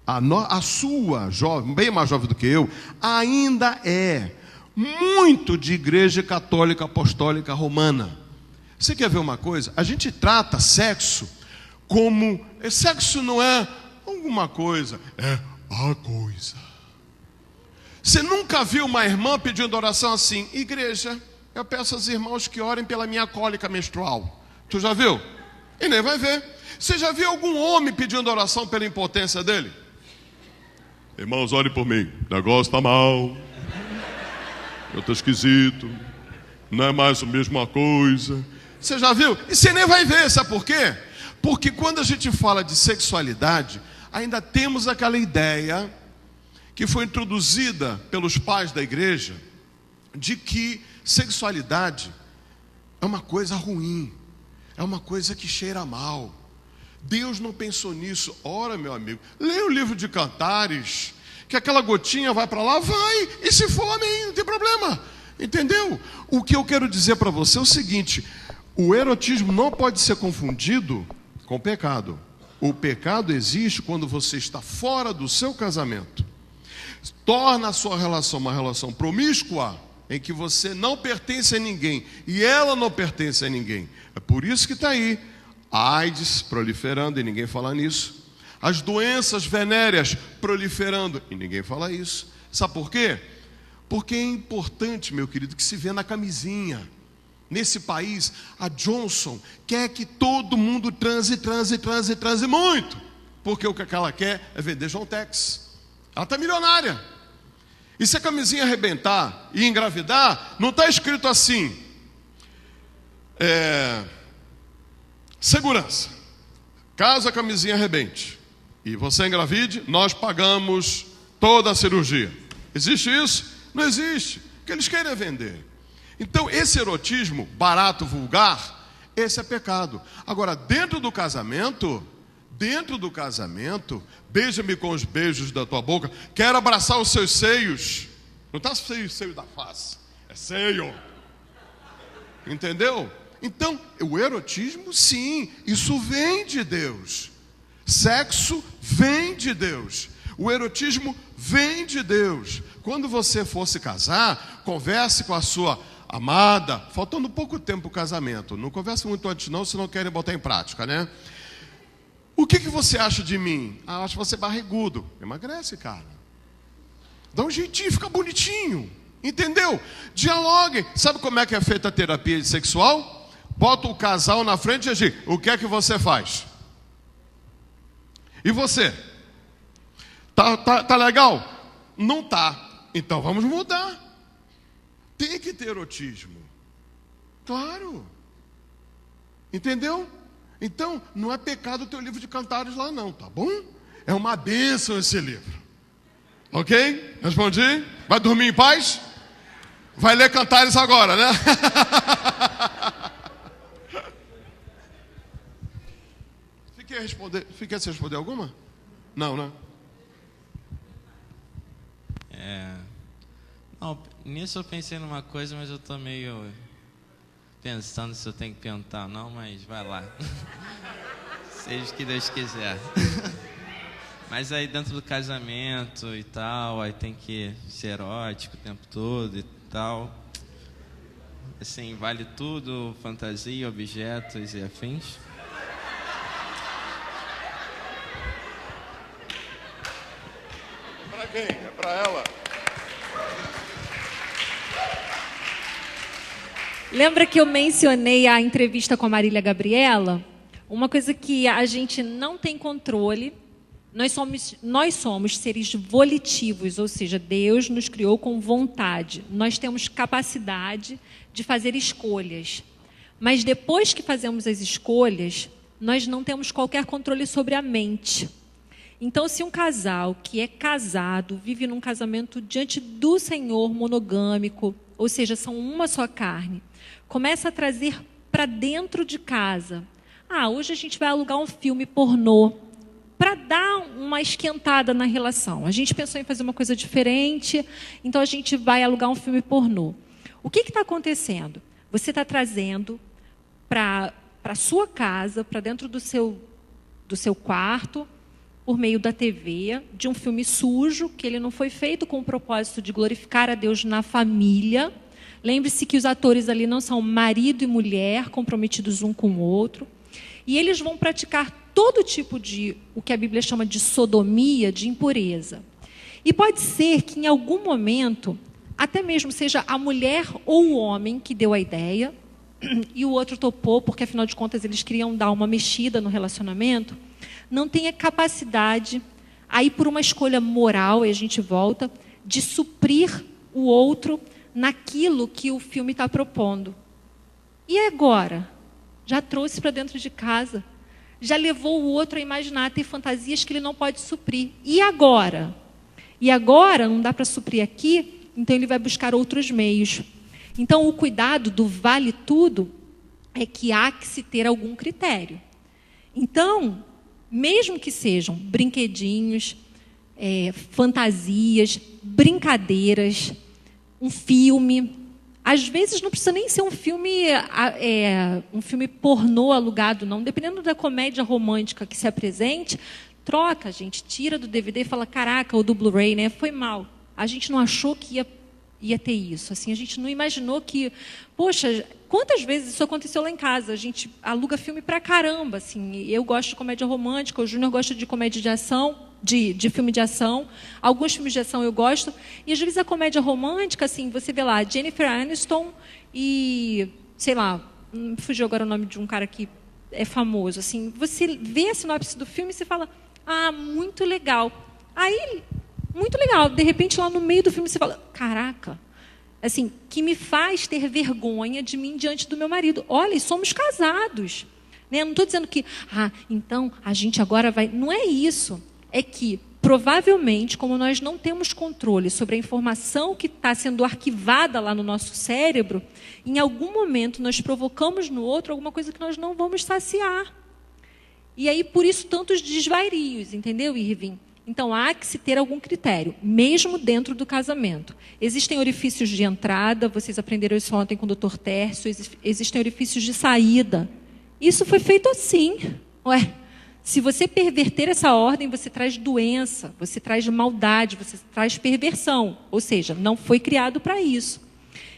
a sua, jovem, bem mais jovem do que eu, ainda é muito de Igreja Católica Apostólica Romana. Você quer ver uma coisa? A gente trata sexo como... Sexo não é alguma coisa, é a coisa. Você nunca viu uma irmã pedindo oração assim, igreja, eu peço aos irmãos que orem pela minha cólica menstrual. Tu já viu? E nem vai ver. Você já viu algum homem pedindo oração pela impotência dele? Irmãos, orem por mim, o negócio está mal, eu estou esquisito, não é mais a mesma coisa. Você já viu? E você nem vai ver, sabe por quê? Porque quando a gente fala de sexualidade, ainda temos aquela ideia que foi introduzida pelos pais da igreja, de que sexualidade é uma coisa ruim, é uma coisa que cheira mal. Deus não pensou nisso. Ora, meu amigo, leia o livro de Cantares, que aquela gotinha vai para lá, vai, e se for, amém, não tem problema, entendeu? O que eu quero dizer para você é o seguinte, o erotismo não pode ser confundido com pecado. O pecado existe quando você está fora do seu casamento. Torna a sua relação uma relação promíscua, em que você não pertence a ninguém e ela não pertence a ninguém. É por isso que está aí a AIDS proliferando e ninguém fala nisso. As doenças venéreas proliferando e ninguém fala isso. Sabe por quê? Porque é importante, meu querido, que se vê na camisinha. Nesse país, a Johnson quer que todo mundo transe muito. Porque o que ela quer é vender Jontex. Ela está milionária. E se a camisinha arrebentar e engravidar, não está escrito assim. Segurança. Caso a camisinha arrebente e você engravide, nós pagamos toda a cirurgia. Existe isso? Não existe. O que eles querem é vender. Então, esse erotismo barato, vulgar, esse é pecado. Agora, dentro do casamento, beija-me com os beijos da tua boca, quero abraçar os seus seios. Não está seio da face, é seio. Entendeu? Então, o erotismo, sim, isso vem de Deus. Sexo vem de Deus. O erotismo vem de Deus. Quando você for se casar, converse com a sua amada, faltando pouco tempo para o casamento. Não converse muito antes não, senão querem botar em prática, né? O que você acha de mim? Ah, acho você barrigudo. Emagrece, cara. Dá um jeitinho, fica bonitinho. Entendeu? Dialoguem. Sabe como é que é feita a terapia sexual? Bota o casal na frente e diz: o que é que você faz? E você? Tá legal? Não tá. Então vamos mudar. Tem que ter erotismo. Claro. Entendeu? Então, não é pecado o teu livro de cantares lá não, tá bom? É uma bênção esse livro. Ok? Respondi? Vai dormir em paz? Vai ler cantares agora, né? Fiquei sem responder alguma? Não, né? Não, nisso eu pensei numa coisa, mas eu tô meio pensando se eu tenho que perguntar ou não, mas vai lá. Seja o que Deus quiser. Mas aí dentro do casamento e tal, aí tem que ser erótico o tempo todo e tal. Assim, vale tudo, fantasia, objetos e afins? Para quem? É para ela? Lembra que eu mencionei a entrevista com a Marília Gabriela? Uma coisa que a gente não tem controle, nós somos seres volitivos, ou seja, Deus nos criou com vontade. Nós temos capacidade de fazer escolhas. Mas depois que fazemos as escolhas, nós não temos qualquer controle sobre a mente. Então, se um casal que é casado, vive num casamento diante do Senhor monogâmico, ou seja, são uma só carne, começa a trazer para dentro de casa. Ah, hoje a gente vai alugar um filme pornô para dar uma esquentada na relação. A gente pensou em fazer uma coisa diferente, então a gente vai alugar um filme pornô. O que está acontecendo? Você está trazendo para a sua casa, para dentro do seu quarto, por meio da TV, de um filme sujo, que ele não foi feito com o propósito de glorificar a Deus na família. Lembre-se que os atores ali não são marido e mulher comprometidos um com o outro. E eles vão praticar todo tipo de, o que a Bíblia chama de sodomia, de impureza. E pode ser que em algum momento, até mesmo seja a mulher ou o homem que deu a ideia, e o outro topou, porque afinal de contas eles queriam dar uma mexida no relacionamento, não tenha capacidade, aí por uma escolha moral, e a gente volta, de suprir o outro naquilo que o filme está propondo. E agora? Já trouxe para dentro de casa, já levou o outro a imaginar, a ter fantasias que ele não pode suprir. E agora? E agora não dá para suprir aqui, então ele vai buscar outros meios. Então o cuidado do vale tudo é que há que se ter algum critério. Então, mesmo que sejam brinquedinhos, fantasias, brincadeiras, um filme. Às vezes não precisa nem ser um filme pornô alugado, não. Dependendo da comédia romântica que se apresente, troca, gente, tira do DVD e fala, caraca, ou do Blu-ray, né? Foi mal. A gente não achou que ia ter isso. Assim, a gente não imaginou que... Poxa, quantas vezes isso aconteceu lá em casa? A gente aluga filme pra caramba. Assim. Eu gosto de comédia romântica, o Júnior gosta de comédia de ação, de filme de ação. Alguns filmes de ação eu gosto. E às vezes a comédia romântica, assim, você vê lá Jennifer Aniston e, sei lá, fugiu agora o nome de um cara que é famoso. Assim, você vê a sinopse do filme e você fala, ah, muito legal. Aí, muito legal. De repente, lá no meio do filme, você fala, caraca, assim, que me faz ter vergonha de mim diante do meu marido. Olha, somos casados. Né? Não estou dizendo que, então, a gente agora vai... Não é isso. É que, provavelmente, como nós não temos controle sobre a informação que está sendo arquivada lá no nosso cérebro, em algum momento nós provocamos no outro alguma coisa que nós não vamos saciar. E aí, por isso, tantos desvarios, entendeu, Irving? Então, há que se ter algum critério, mesmo dentro do casamento. Existem orifícios de entrada, vocês aprenderam isso ontem com o Dr. Tércio, existem orifícios de saída. Isso foi feito assim. Ué, se você perverter essa ordem, você traz doença, você traz maldade, você traz perversão. Ou seja, não foi criado para isso.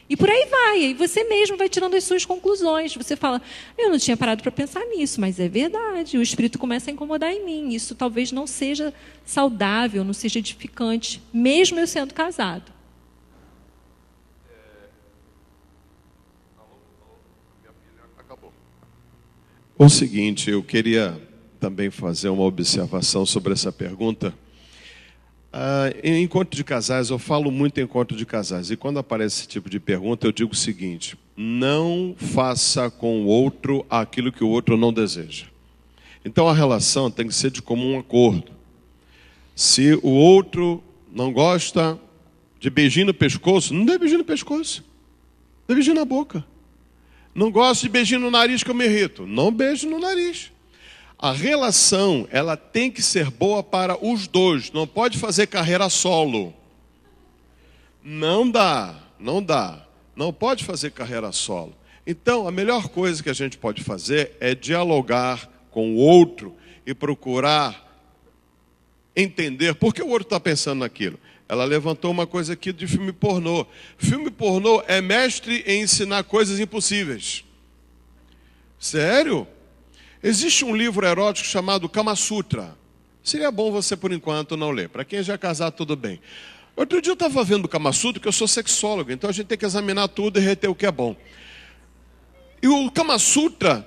E por aí vai, aí você mesmo vai tirando as suas conclusões. Você fala, eu não tinha parado para pensar nisso, mas é verdade, o espírito começa a incomodar em mim. Isso talvez não seja saudável, não seja edificante, mesmo eu sendo casado. O seguinte, eu queria também fazer uma observação sobre essa pergunta. Em encontro de casais, eu falo muito em encontro de casais, e quando aparece esse tipo de pergunta, eu digo o seguinte: não faça com o outro aquilo que o outro não deseja. Então a relação tem que ser de comum acordo. Se o outro não gosta de beijinho no pescoço, não dê beijinho no pescoço, dê beijinho na boca. Não gosto de beijinho no nariz que eu me irrito, não beije no nariz. A relação, ela tem que ser boa para os dois. Não pode fazer carreira solo. Não dá. Não pode fazer carreira solo. Então, a melhor coisa que a gente pode fazer é dialogar com o outro e procurar entender por que o outro está pensando naquilo. Ela levantou uma coisa aqui de filme pornô. Filme pornô é mestre em ensinar coisas impossíveis. Sério? Existe um livro erótico chamado Kama Sutra. Seria bom você, por enquanto, não ler. Para quem já é casado, tudo bem. Outro dia eu estava vendo o Kama Sutra, que eu sou sexólogo, então a gente tem que examinar tudo e reter o que é bom. E o Kama Sutra,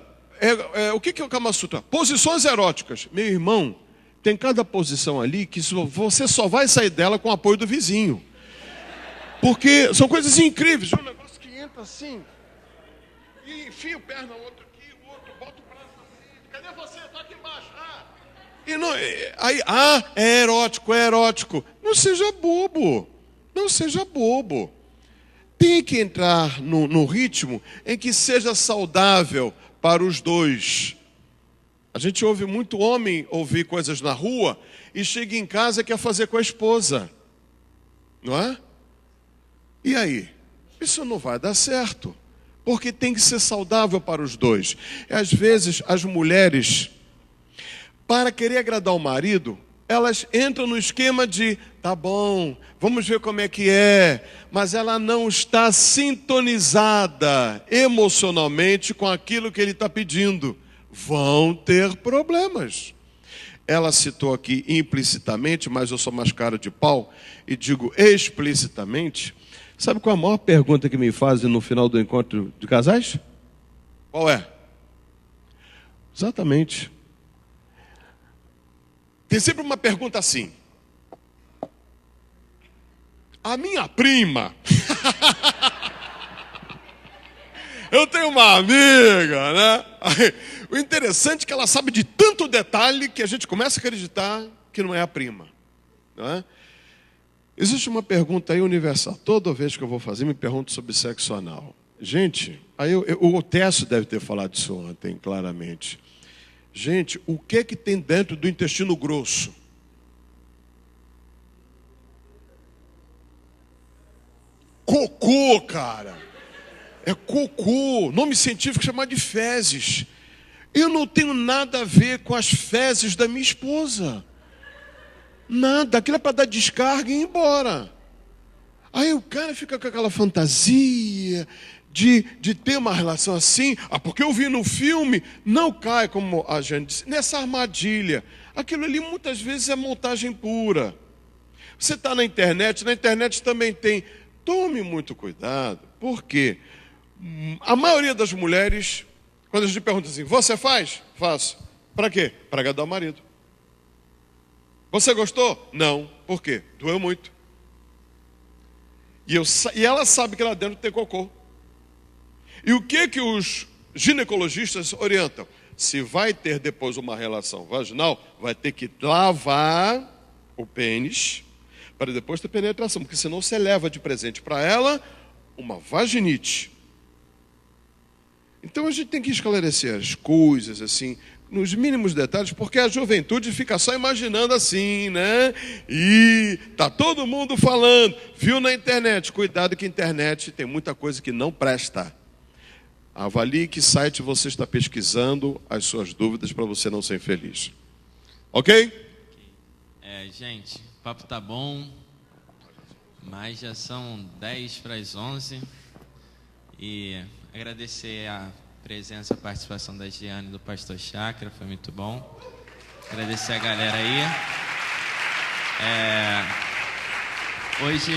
o que é o Kama Sutra? Posições eróticas. Meu irmão, tem cada posição ali que você só vai sair dela com o apoio do vizinho. Porque são coisas incríveis. Um negócio que entra assim, e enfia o pé na outra aqui, o outro bota o braço assim. Cadê você? Estou aqui embaixo. E não, aí, é erótico. Não seja bobo. Tem que entrar no ritmo em que seja saudável para os dois. A gente ouve muito homem ouvir coisas na rua e chega em casa e quer fazer com a esposa. Não é? E aí? Isso não vai dar certo. Porque tem que ser saudável para os dois. E às vezes as mulheres, para querer agradar o marido, elas entram no esquema de, tá bom, vamos ver como é que é, mas ela não está sintonizada emocionalmente com aquilo que ele está pedindo. Vão ter problemas. Ela citou aqui implicitamente, mas eu sou mais cara de pau e digo explicitamente. Sabe qual é a maior pergunta que me fazem no final do encontro de casais? Qual é? Exatamente. Tem sempre uma pergunta assim. A minha prima. Eu tenho uma amiga, né? O interessante é que ela sabe de tanto detalhe que a gente começa a acreditar que não é a prima. Não é? Existe uma pergunta aí universal. Toda vez que eu vou fazer, me pergunto sobre sexo anal. Gente, aí o Tércio deve ter falado disso ontem, claramente. Gente, o que tem dentro do intestino grosso? Cocô, cara. É cocô. Nome científico chamado de fezes. Eu não tenho nada a ver com as fezes da minha esposa. Nada. Aquilo é para dar descarga e ir embora. Aí o cara fica com aquela fantasia de ter uma relação assim. Porque eu vi no filme. Não cai, como a gente disse, nessa armadilha. Aquilo ali muitas vezes é montagem pura. Você está na internet também tem. Tome muito cuidado. Por quê? A maioria das mulheres, quando a gente pergunta assim, você faz? Faço. Para quê? Para agradar o marido. Você gostou? Não. Por quê? Doeu muito. E ela sabe que lá dentro tem cocô. E o que os ginecologistas orientam? Se vai ter depois uma relação vaginal, vai ter que lavar o pênis, para depois ter penetração, porque senão você leva de presente para ela uma vaginite. Então a gente tem que esclarecer as coisas assim, nos mínimos detalhes, porque a juventude fica só imaginando assim, né? E tá todo mundo falando, viu na internet. Cuidado que a internet tem muita coisa que não presta. Avalie que site você está pesquisando as suas dúvidas para você não ser infeliz. Ok? Gente, o papo tá bom, mas já são 10:11 e agradecer a presença, a participação da Giane e do pastor Chácara, foi muito bom. Agradecer a galera aí. Hoje